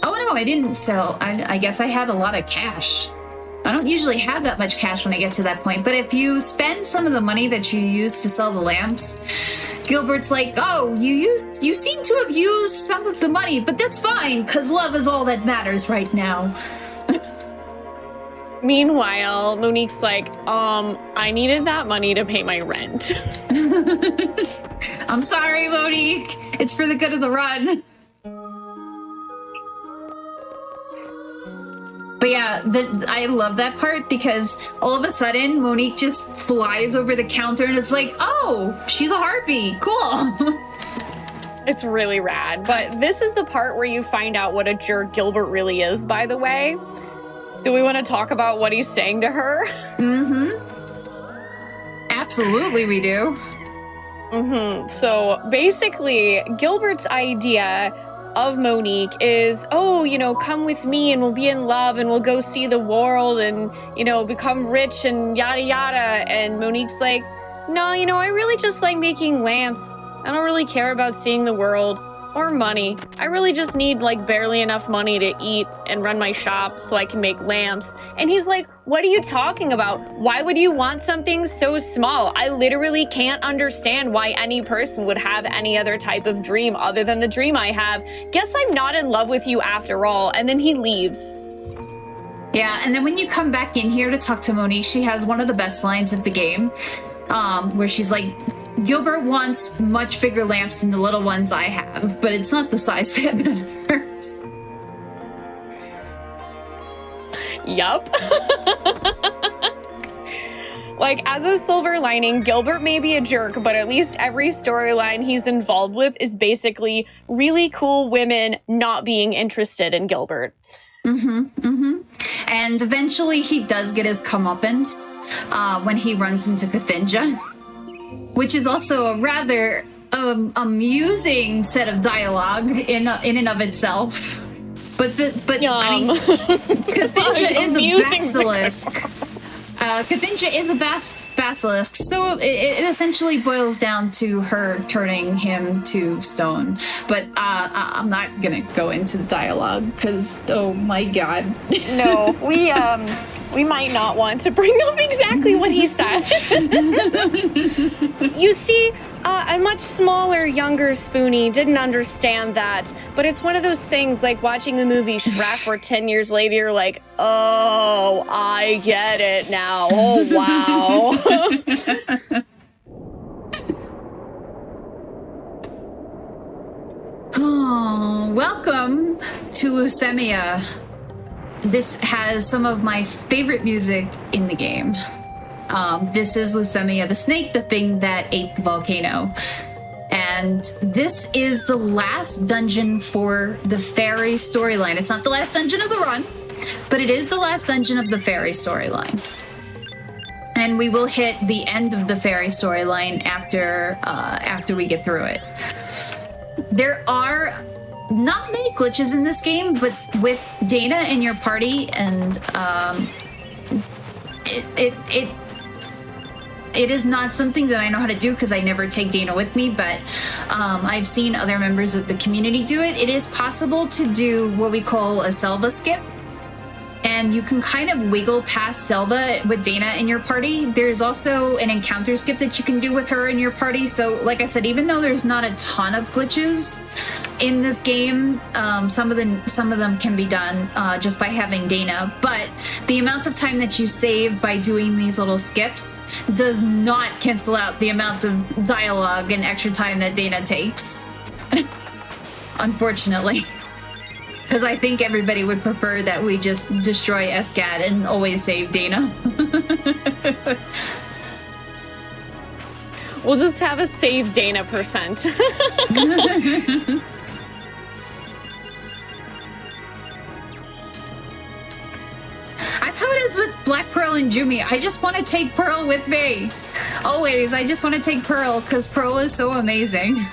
Oh no, I didn't sell. I guess I had a lot of cash. I don't usually have that much cash when I get to that point, but if you spend some of the money that you use to sell the lamps, Gilbert's like, oh, you seem to have used some of the money, but that's fine, because love is all that matters right now. Meanwhile, Monique's like, I needed that money to pay my rent. I'm sorry, Monique. It's for the good of the run. But yeah, I love that part because all of a sudden Monique just flies over the counter and it's like, oh, she's a harpy. Cool. It's really rad. But this is the part where you find out what a jerk Gilbert really is, by the way. Do we want to talk about what he's saying to her? Mm-hmm. Absolutely we do. Mm-hmm. So basically, Gilbert's idea of Monique is, oh, you know, come with me and we'll be in love and we'll go see the world and, you know, become rich and yada yada. And Monique's like, no, you know, I really just like making lamps. I don't really care about seeing the world or money. I really just need like barely enough money to eat and run my shop so I can make lamps. And he's like, what are you talking about? Why would you want something so small? I literally can't understand why any person would have any other type of dream other than the dream I have. Guess I'm not in love with you after all. And then he leaves. Yeah, and then when you come back in here to talk to Monique, she has one of the best lines of the game, where she's like, Gilbert wants much bigger lamps than the little ones I have, but it's not the size that matters. Yup. Like, as a silver lining, Gilbert may be a jerk, but at least every storyline he's involved with is basically really cool women not being interested in Gilbert. Mm-hmm, mm-hmm. And eventually he does get his comeuppance when he runs into Cathinja, which is also a rather amusing set of dialogue in and of itself. I mean, Cathincha is a basilisk. Cathincha is a basilisk, so it essentially boils down to her turning him to stone. But I'm not gonna go into the dialogue because, oh my god. No, we might not want to bring up exactly what he said. You see, a much smaller, younger Spoonee didn't understand that, but it's one of those things like watching the movie Shrek where 10 years later you're like, oh, I get it now. Oh, wow. Oh, welcome to Leucemia. This has some of my favorite music in the game. This is Leucemia the snake, the thing that ate the volcano. And this is the last dungeon for the fairy storyline. It's not the last dungeon of the run, but it is the last dungeon of the fairy storyline. And we will hit the end of the fairy storyline after we get through it. There are not many glitches in this game, but with Dana in your party, and it is not something that I know how to do because I never take Dana with me, but I've seen other members of the community do it. It is possible to do what we call a Selva skip, and you can kind of wiggle past Selva with Dana in your party. There's also an encounter skip that you can do with her in your party. So like I said, even though there's not a ton of glitches in this game, some of them can be done just by having Dana, but the amount of time that you save by doing these little skips does not cancel out the amount of dialogue and extra time that Dana takes. Unfortunately. Because I think everybody would prefer that we just destroy Escat and always save Dana. We'll just have a save Dana %. That's how it is with Black Pearl and Jumi. I just want to take Pearl with me. Always. I just want to take Pearl because Pearl is so amazing.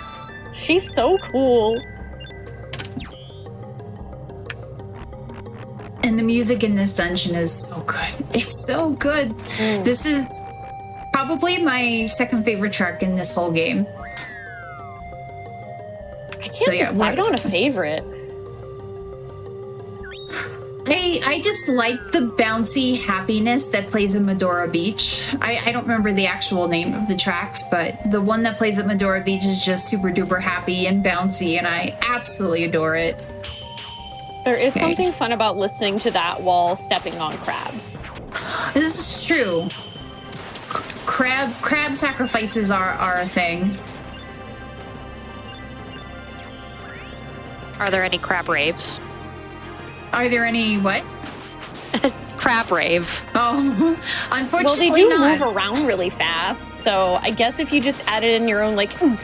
She's so cool. And the music in this dungeon is so good. It's so good. Mm. This is probably my second favorite track in this whole game. I can't decide on a favorite. I just like the bouncy happiness that plays in Medora Beach. I don't remember the actual name of the tracks, but the one that plays at Medora Beach is just super duper happy and bouncy, and I absolutely adore it. There is something fun about listening to that while stepping on crabs. This is true. Crab sacrifices are a thing. Are there any crab raves? Are there any what? Crab rave. Oh, unfortunately well, they do not. move around really fast, so I guess if you just added in your own like and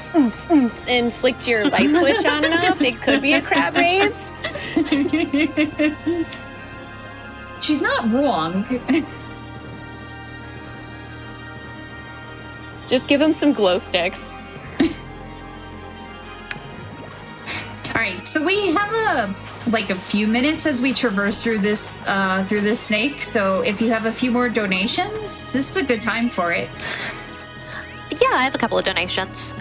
flicked your light switch on enough, it could be a crab rave. She's not wrong. Just give him some glow sticks. All right, so we have a few minutes as we traverse through this snake. So if you have a few more donations, this is a good time for it. Yeah, I have a couple of donations.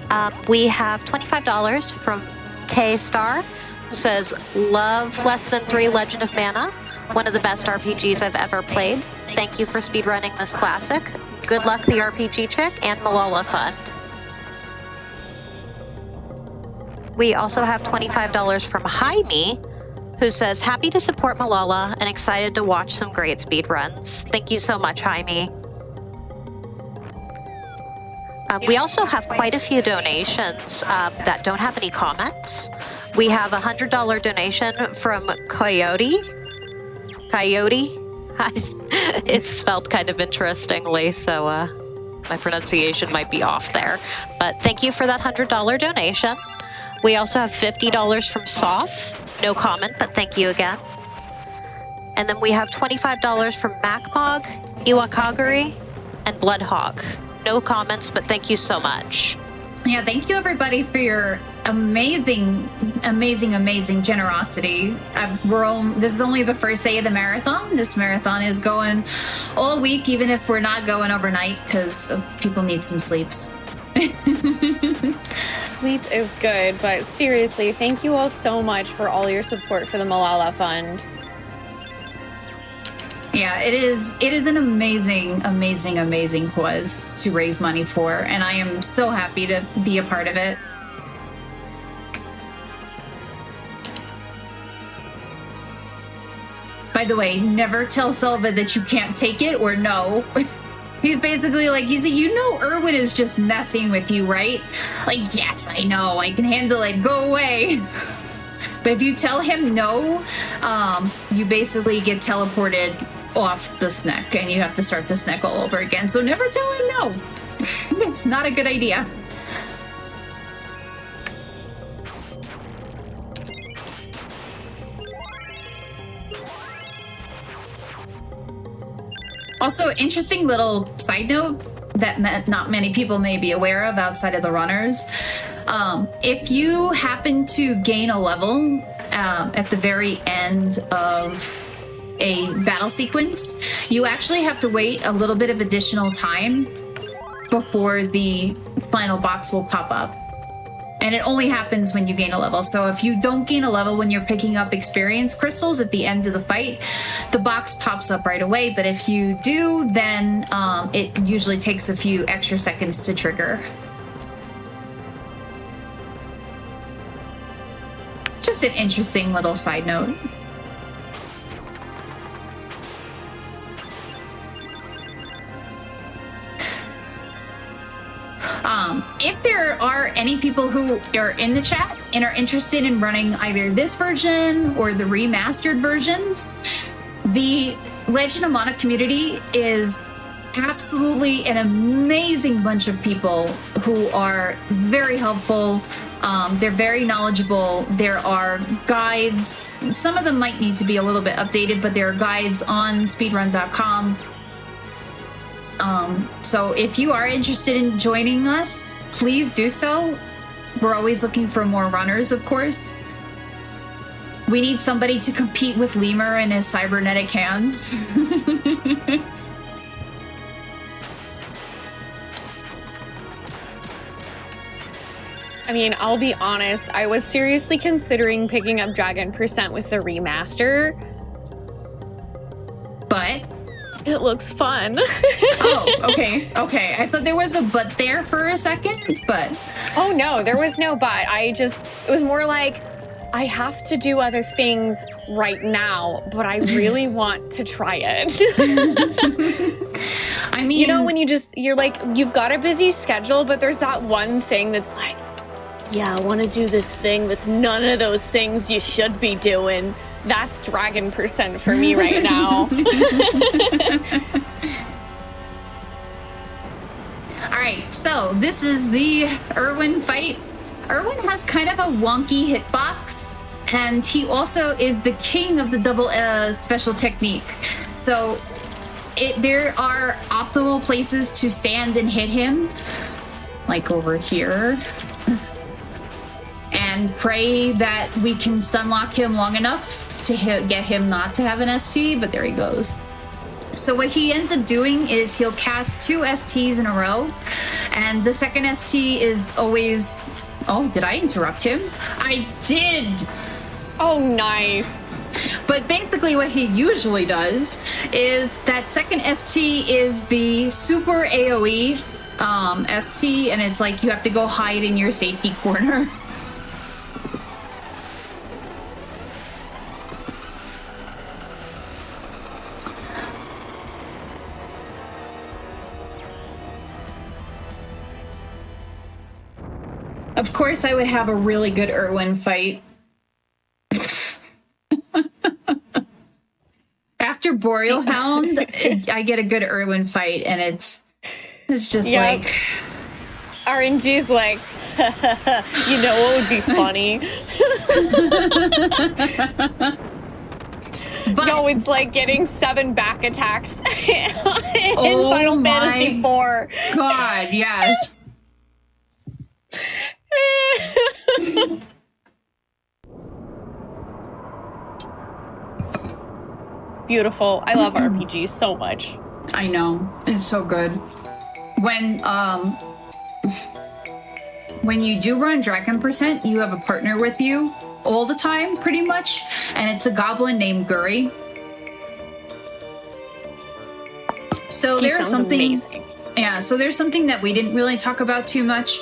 We have $25 from K Star, who says, "Love Less Than 3 Legend of Mana, one of the best RPGs I've ever played. Thank you for speedrunning this classic. Good luck, the RPG Chick and Malala Fund." We also have $25 from Jaime, who says, "Happy to support Malala and excited to watch some great speedruns." Thank you so much, Jaime. We also have quite a few donations that don't have any comments. We have a $100 donation from Coyote. It's spelled kind of interestingly, so my pronunciation might be off there. But thank you for that $100 donation. We also have $50 from Soph. No comment, but thank you again. And then we have $25 from Macmog, Iwakagari, and Bloodhawk. No comments, but thank you so much. Yeah, thank you everybody for your amazing generosity. This is only the first day of the marathon. This marathon is going all week, even if we're not going overnight, because people need some sleeps. Sleep is good, but seriously, thank you all so much for all your support for the Malala Fund. Yeah, it is an amazing cause to raise money for, and I am so happy to be a part of it. By the way, never tell Selva that you can't take it or no. He's basically like, you know Erwin is just messing with you, right? Like, yes, I know, I can handle it, go away. But if you tell him no, you basically get teleported off the snack and you have to start the snack all over again. So never tell him no. That's not a good idea. Also, interesting little side note that not many people may be aware of outside of the runners. If you happen to gain a level at the very end of a battle sequence, you actually have to wait a little bit of additional time before the final box will pop up. And it only happens when you gain a level. So if you don't gain a level when you're picking up experience crystals at the end of the fight, the box pops up right away. But if you do, then it usually takes a few extra seconds to trigger. Just an interesting little side note. If there are any people who are in the chat and are interested in running either this version or the remastered versions, the Legend of Mana community is absolutely an amazing bunch of people who are very helpful. They're very knowledgeable. There are guides. Some of them might need to be a little bit updated, but there are guides on speedrun.com. So if you are interested in joining us, please do so. We're always looking for more runners, of course. We need somebody to compete with Lemur and his cybernetic hands. I mean, I'll be honest, I was seriously considering picking up Dragon Percent with the remaster. But it looks fun. Oh, okay. I thought there was a but there for a second, but... Oh, no, there was no but. It was more like, I have to do other things right now, but I really want to try it. I mean... You know, when you're like, you've got a busy schedule, but there's that one thing that's like, yeah, I want to do this thing that's none of those things you should be doing. That's Dragon Percent for me right now. All right, so this is the Erwin fight. Erwin has kind of a wonky hitbox, and he also is the king of the double special technique. So there are optimal places to stand and hit him, like over here. And pray that we can stun lock him long enough to get him not to have an ST, but there he goes. So what he ends up doing is he'll cast 2 STs in a row, and the second ST is always... Oh, did I interrupt him? I did! Oh, nice. But basically what he usually does is that second ST is the super AoE ST, and it's like you have to go hide in your safety corner. Of course, I would have a really good Erwin fight. After Boreal Hound, I get a good Erwin fight, and it's just like... RNG's like, you know what would be funny? But, yo, it's like getting 7 back attacks in Final Fantasy IV. God, yes. Beautiful. I love RPGs so much. I know. It's so good. When you do run Dragon Percent, you have a partner with you all the time, pretty much, and it's a goblin named Guri. So there's something amazing. Yeah, so there's something that we didn't really talk about too much.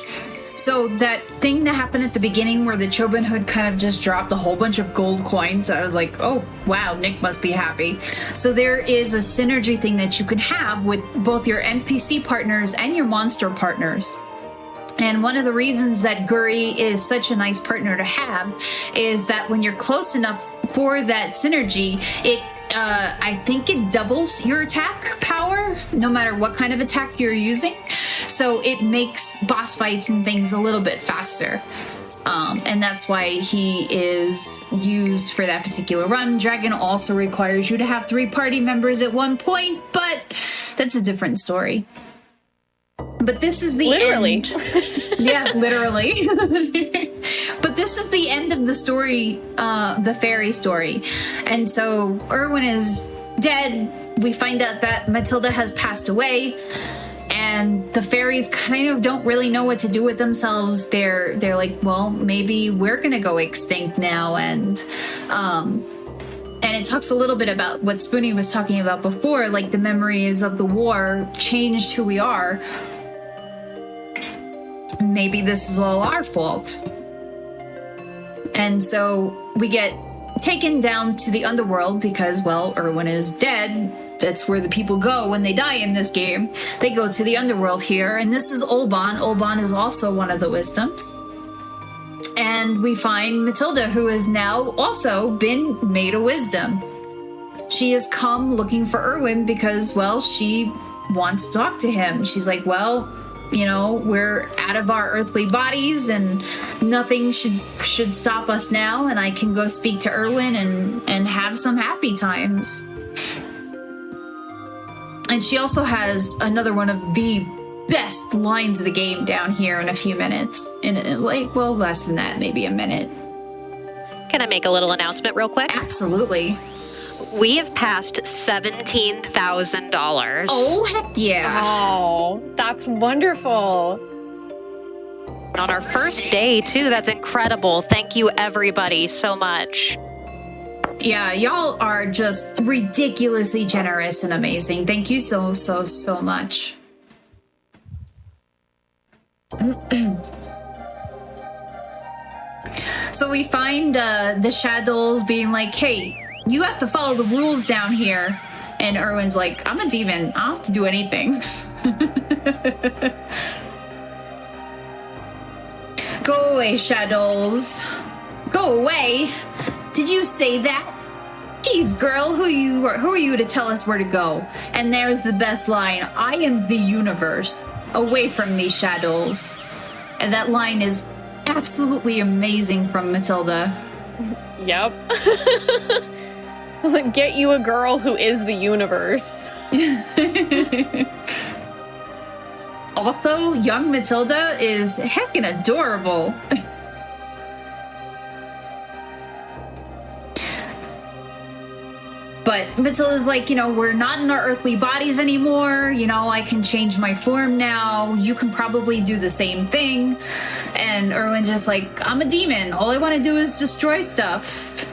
So that thing that happened at the beginning where the Chobin Hood kind of just dropped a whole bunch of gold coins, I was like, oh, wow, Nick must be happy. So there is a synergy thing that you can have with both your NPC partners and your monster partners. And one of the reasons that Guri is such a nice partner to have is that when you're close enough for that synergy, I think it doubles your attack power, no matter what kind of attack you're using. So it makes boss fights and things a little bit faster. And that's why he is used for that particular run. Dragon also requires you to have 3 party members at one point, but that's a different story. But this is the end. Yeah, literally. But this is the end of the story, the fairy story. And so Erwin is dead. We find out that Matilda has passed away. And the fairies kind of don't really know what to do with themselves. They're like, well, maybe we're going to go extinct now. And it talks a little bit about what Spoonee was talking about before, like the memories of the war changed who we are. Maybe this is all our fault. And so we get taken down to the underworld because, well, Erwin is dead. That's where the people go when they die in this game. They go to the underworld here, and this is Olban. Olban is also one of the wisdoms. And we find Matilda, who has now also been made a wisdom. She has come looking for Erwin because, well, she wants to talk to him. She's like, well, you know, we're out of our earthly bodies and nothing should stop us now, and I can go speak to Erwin and have some happy times. And she also has another one of the best lines of the game down here in a few minutes. Less than that, maybe a minute. Can I make a little announcement real quick? Absolutely. We have passed $17,000. Oh, heck yeah. Oh, that's wonderful. On our first day, too. That's incredible. Thank you, everybody, so much. Yeah, y'all are just ridiculously generous and amazing. Thank you so much. So we find the shadows being like, hey, you have to follow the rules down here. And Erwin's like, I'm a demon. I don't have to do anything. Go away, shadows. Go away. Did you say that? Jeez, girl, who are you to tell us where to go? And there's the best line. I am the universe. Away from me, shadows. And that line is absolutely amazing from Matilda. Yep. Get you a girl who is the universe. Also, young Matilda is heckin' adorable. But Matilda's like, you know, we're not in our earthly bodies anymore. You know, I can change my form now. You can probably do the same thing. And Erwin's just like, I'm a demon. All I want to do is destroy stuff.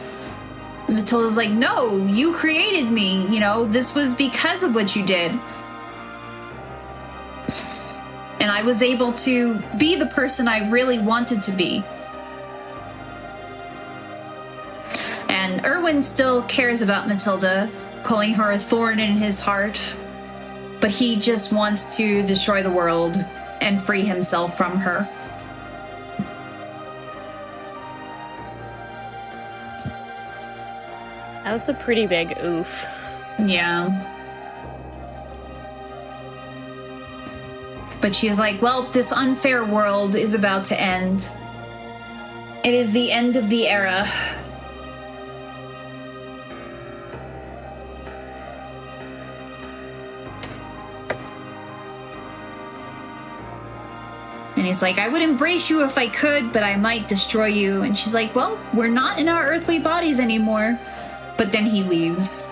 And Matilda's like, no, you created me. You know, this was because of what you did. And I was able to be the person I really wanted to be. And Erwin still cares about Matilda, calling her a thorn in his heart. But he just wants to destroy the world and free himself from her. That's a pretty big oof. Yeah. But she's like, well, this unfair world is about to end. It is the end of the era. And he's like, I would embrace you if I could, but I might destroy you. And she's like, well, we're not in our earthly bodies anymore. But then he leaves.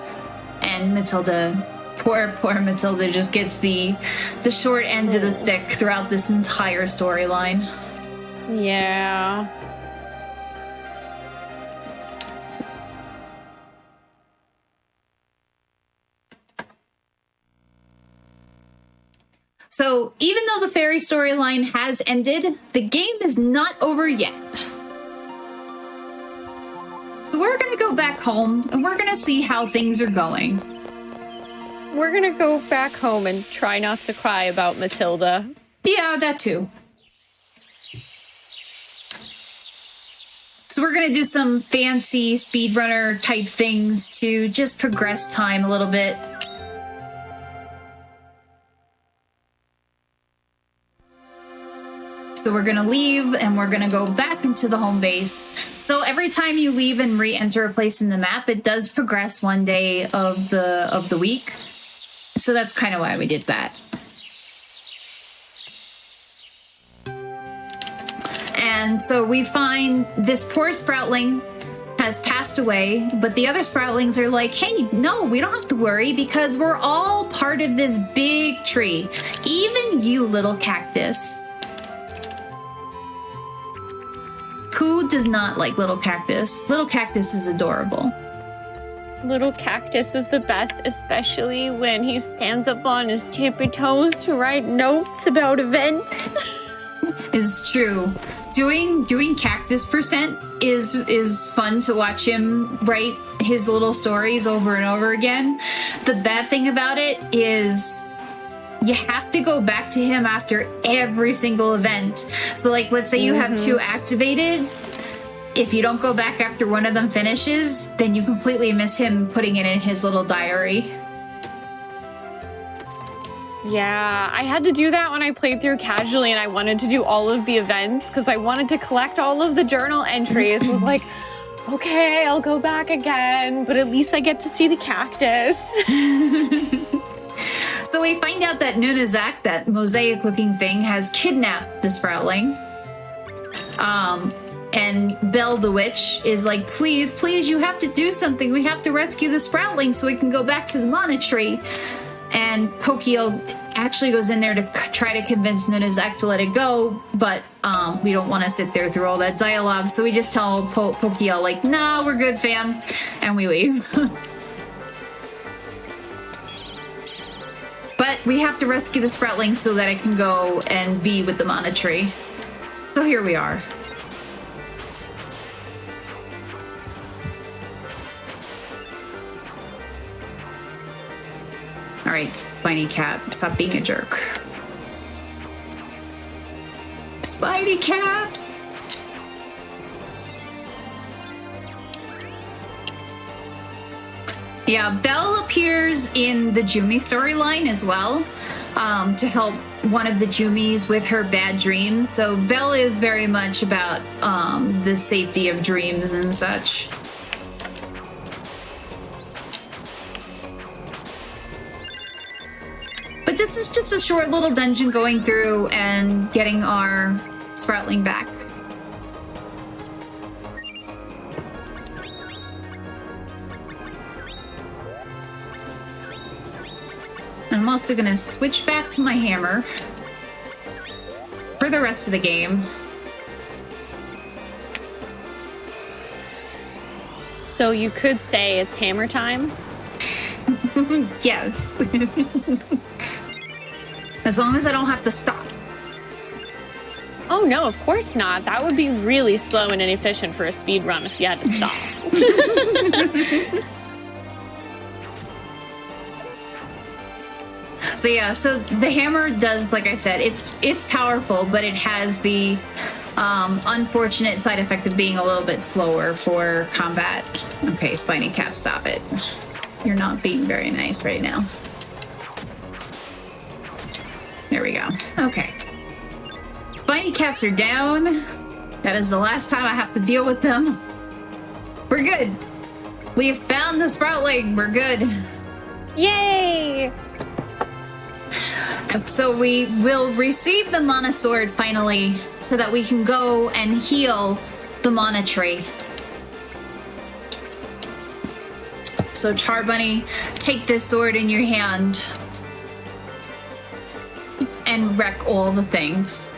And Matilda, poor Matilda, just gets the short end of the stick throughout this entire storyline. Yeah. So even though the fairy storyline has ended, the game is not over yet. So we're going to go back home and we're going to see how things are going. We're going to go back home and try not to cry about Matilda. Yeah, that too. So we're going to do some fancy speedrunner type things to just progress time a little bit. So we're going to leave and we're going to go back into the home base. So every time you leave and re-enter a place in the map, it does progress one day of the week. So that's kind of why we did that. And so we find this poor Sproutling has passed away, but the other Sproutlings are like, hey, no, we don't have to worry because we're all part of this big tree. Even you, little cactus. Who does not like little cactus? Little cactus is adorable. Little cactus is the best, especially when he stands up on his tippy toes to write notes about events. It's true. Doing cactus percent is fun to watch him write his little stories over and over again. The bad thing about it is you have to go back to him after every single event. So like, let's say you have 2 activated. If you don't go back after one of them finishes, then you completely miss him putting it in his little diary. Yeah, I had to do that when I played through casually and I wanted to do all of the events because I wanted to collect all of the journal entries. I was like, okay, I'll go back again, but at least I get to see the cactus. So we find out that Nunazak, that mosaic-looking thing, has kidnapped the Sproutling. And Belle the Witch is like, please, please, you have to do something. We have to rescue the Sproutling so we can go back to the monastery. And Pokiel actually goes in there to try to convince Nunazak to let it go, but we don't want to sit there through all that dialogue, so we just tell Pokiel, like, nah, we're good, fam, and we leave. But we have to rescue the Sproutling so that I can go and be with the monastery. So here we are. All right, Spiny Cap, stop being a jerk. Spiny Caps! Yeah, Belle appears in the Jumi storyline as well, to help one of the Jumis with her bad dreams. So Belle is very much about the safety of dreams and such. But this is just a short little dungeon going through and getting our Sproutling back. I'm also going to switch back to my hammer for the rest of the game. So you could say it's hammer time? Yes. As long as I don't have to stop. Oh no, of course not. That would be really slow and inefficient for a speed run if you had to stop. So yeah, so the hammer does, like I said, it's powerful, but it has the unfortunate side effect of being a little bit slower for combat. Okay, Spiny Cap, stop it. You're not being very nice right now. There we go. Okay. Spiny Caps are down. That is the last time I have to deal with them. We're good. We've found the Sproutling. We're good. Yay! So we will receive the mana sword finally so that we can go and heal the mana tree. So Charbunny, take this sword in your hand and wreck all the things.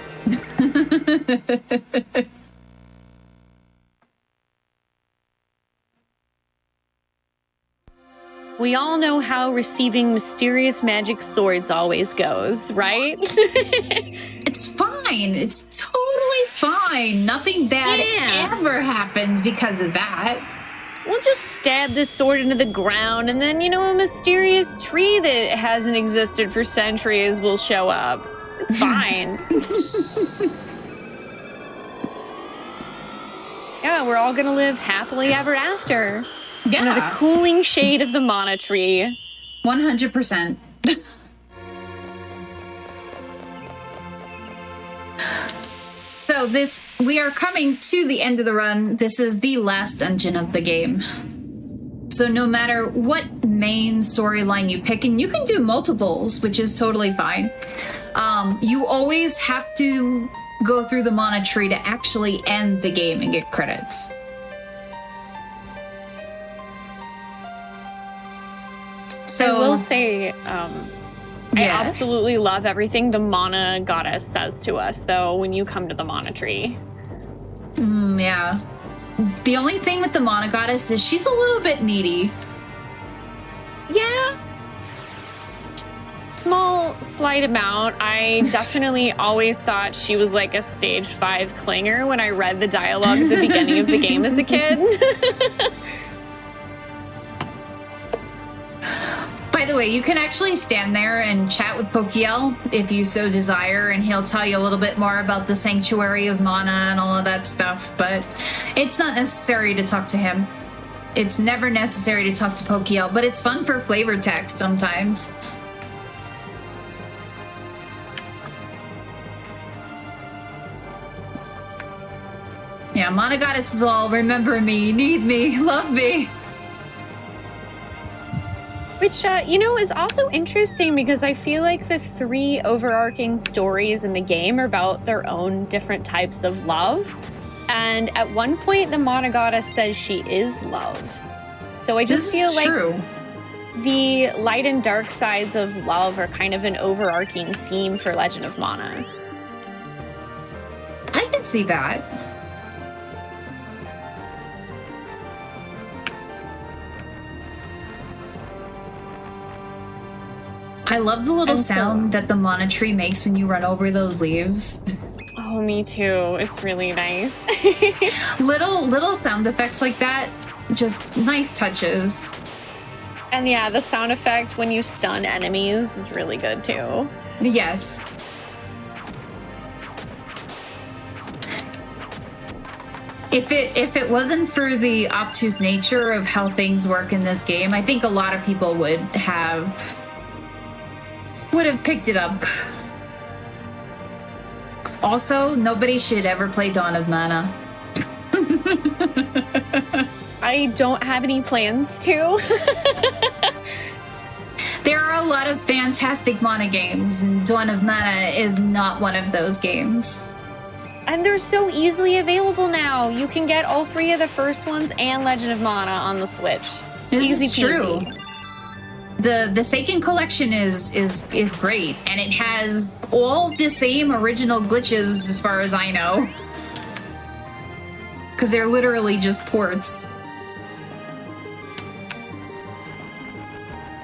We all know how receiving mysterious magic swords always goes, right? It's fine. It's totally fine. Nothing bad ever happens because of that. We'll just stab this sword into the ground, and then, a mysterious tree that hasn't existed for centuries will show up. It's fine. Yeah, we're all gonna live happily ever after. Yeah. Under the cooling shade of the mana tree. 100%. So we are coming to the end of the run. This is the last dungeon of the game. So no matter what main storyline you pick, and you can do multiples, which is totally fine, you always have to go through the mana tree to actually end the game and get credits. So I will say, I absolutely love everything the mana goddess says to us, though, when you come to the mana tree. Yeah. The only thing with the mana goddess is she's a little bit needy. Yeah. Small, slight amount. I definitely always thought she was like a stage 5 clinger when I read the dialogue at the beginning of the game as a kid. By the way, you can actually stand there and chat with Pokiel if you so desire, and he'll tell you a little bit more about the Sanctuary of Mana and all of that stuff, but it's not necessary to talk to him. It's never necessary to talk to Pokiel, but it's fun for flavor text sometimes. Yeah, Mana Goddess is all remember me, need me, love me. Which, is also interesting because I feel like the 3 overarching stories in the game are about their own different types of love. And at one point, the Mana Goddess says she is love. So I just feel like the light and dark sides of love are kind of an overarching theme for Legend of Mana. I can see that. I love the little sound that the mana tree makes when you run over those leaves. Oh, me too. It's really nice. little sound effects like that, just nice touches. And yeah, the sound effect when you stun enemies is really good too. Yes. If it wasn't for the obtuse nature of how things work in this game, I think a lot of people would have picked it up. Also, nobody should ever play Dawn of Mana. I don't have any plans to. There are a lot of fantastic Mana games, and Dawn of Mana is not one of those games. And they're so easily available now. You can get all 3 of the first ones and Legend of Mana on the Switch. This is true. The Seiken collection is great, and it has all the same original glitches as far as I know. Because they're literally just ports.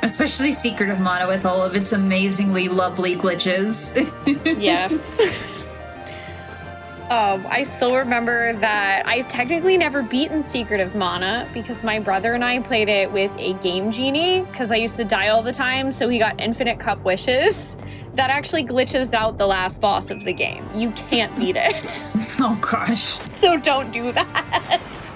Especially Secret of Mana with all of its amazingly lovely glitches. Yes. I still remember that I've technically never beaten Secret of Mana because my brother and I played it with a Game Genie because I used to die all the time, so he got infinite cup wishes. That actually glitches out the last boss of the game. You can't beat it. Oh gosh. So don't do that.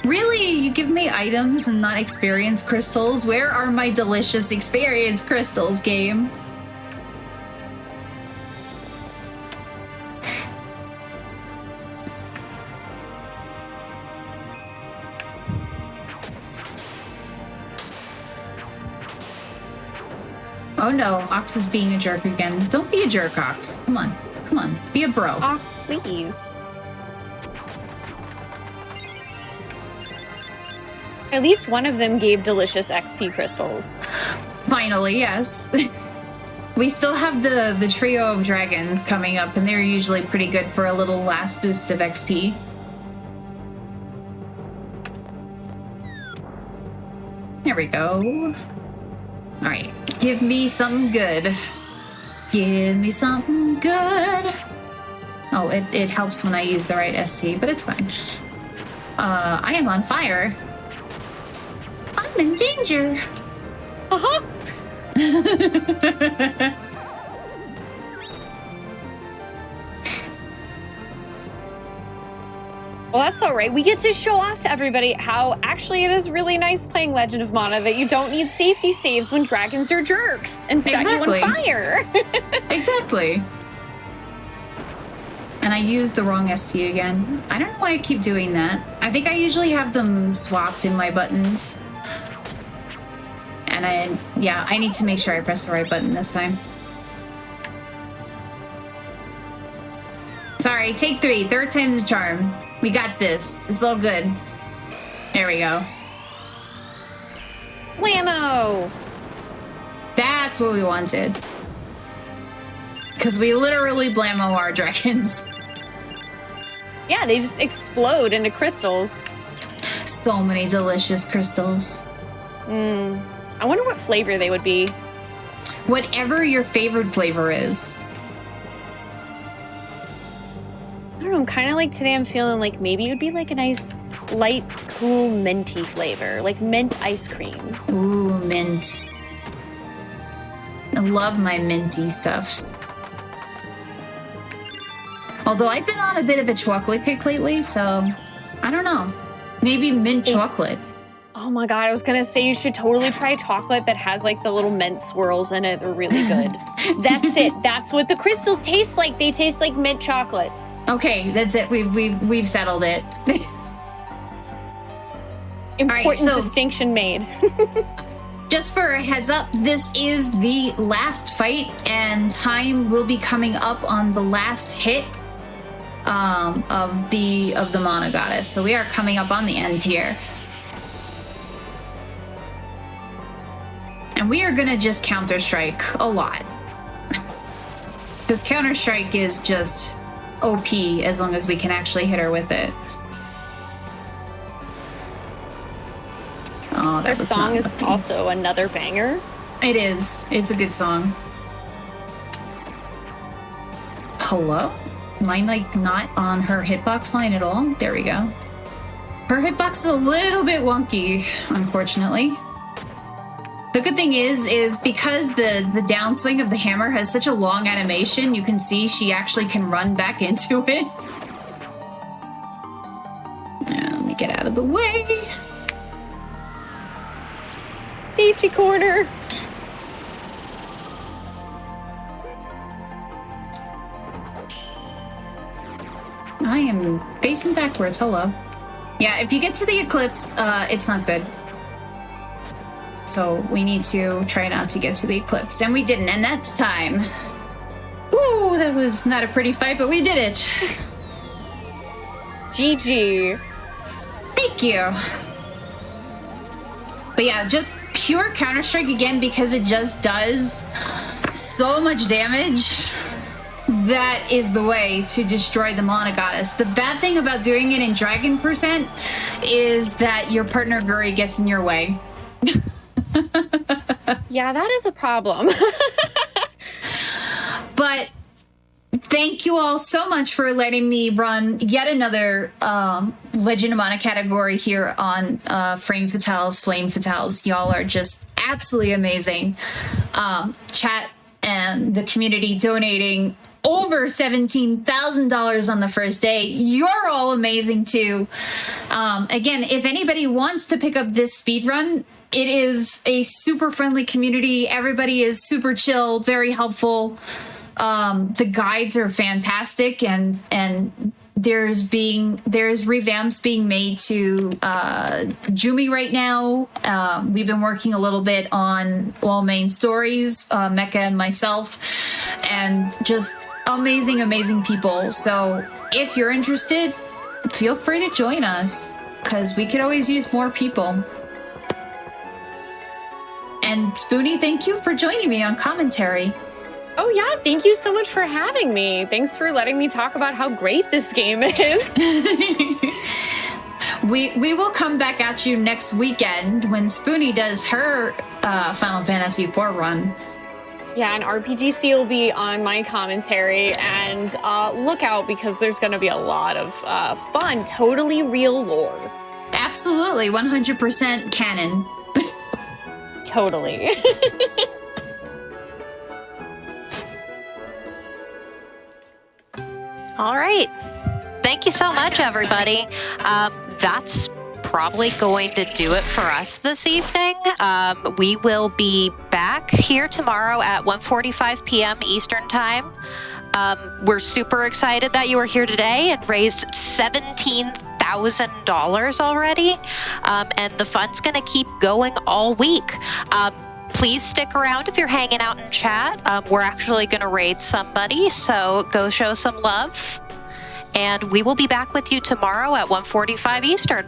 Really? You give me items and not experience crystals? Where are my delicious experience crystals, game? Oh no, Ox is being a jerk again. Don't be a jerk, Ox. Come on. Come on. Be a bro. Ox, please. At least one of them gave delicious XP crystals. Finally, yes. We still have the trio of dragons coming up, and they're usually pretty good for a little last boost of XP. There we go. All right, give me something good. Give me something good. Oh, it helps when I use the right ST, but it's fine. I am on fire. I'm in danger. Uh-huh. Well, that's all right. We get to show off to everybody how actually it is really nice playing Legend of Mana, that you don't need safety saves when dragons are jerks and set you on fire. Exactly. And I used the wrong ST again. I don't know why I keep doing that. I think I usually have them swapped in my buttons. And I need to make sure I press the right button this time. Sorry, take 3. Third time's a charm. We got this. It's all good. There we go. Whammo! That's what we wanted. Because we literally blammo our dragons. Yeah, they just explode into crystals. So many delicious crystals. I wonder what flavor they would be. Whatever your favorite flavor is. I don't know, kind of like today I'm feeling like maybe it would be like a nice light, cool, minty flavor. Like mint ice cream. Ooh, mint. I love my minty stuffs. Although I've been on a bit of a chocolate kick lately, so I don't know. Maybe mint chocolate. Oh my god, I was gonna say you should totally try chocolate that has like the little mint swirls in it. They're really good. That's it. That's what the crystals taste like. They taste like mint chocolate. Okay, that's it. We've settled it. Important distinction made. Just for a heads up, this is the last fight, and time will be coming up on the last hit of the Mana Goddess. So we are coming up on the end here. And we are gonna just Counter-Strike a lot. Because Counter-Strike is just OP as long as we can actually hit her with it. Oh, Their song is also another banger. It is. It's a good song. Hello? Am I like not on her hitbox line at all? There we go. Her hitbox is a little bit wonky, unfortunately. The good thing is because the downswing of the hammer has such a long animation, you can see she actually can run back into it. Now, let me get out of the way. Safety corner. I am facing backwards. Hello. Yeah, if you get to the eclipse, it's not good. So we need to try not to get to the eclipse. And we didn't, and that's time. Woo, that was not a pretty fight, but we did it. GG. Thank you. But yeah, just pure Counter-Strike again because it just does so much damage. That is the way to destroy the Mana Goddess. The bad thing about doing it in Dragon Percent is that your partner Guri gets in your way. Yeah, that is a problem. But thank you all so much for letting me run yet another Legend of Mana category here on Flame Fatales. Y'all are just absolutely amazing. Chat and the community donating over $17,000 on the first day. You're all amazing too. Again, if anybody wants to pick up this speed run, it is a super friendly community. Everybody is super chill, very helpful. The guides are fantastic, and there's revamps being made to Jumi right now. We've been working a little bit on main stories, Mecca and myself, and just amazing people. So if you're interested, feel free to join us, because we could always use more people. And Spoonee, thank you for joining me on commentary. Oh yeah, thank you so much for having me. Thanks for letting me talk about how great this game is. We will come back at you next weekend when Spoonee does her Final Fantasy IV run. Yeah, and RPGC will be on my commentary, and look out, because there's going to be a lot of fun, totally real lore. Absolutely, 100% canon. Totally. All right. Thank you so much, everybody. That's probably going to do it for us this evening. We will be back here tomorrow at 1:45 p.m. Eastern Time. We're super excited that you were here today and raised $17,000 already. And the fun's going to keep going all week. Please stick around if you're hanging out in chat. We're actually going to raid somebody, so go show some love. And we will be back with you tomorrow at 1:45 Eastern.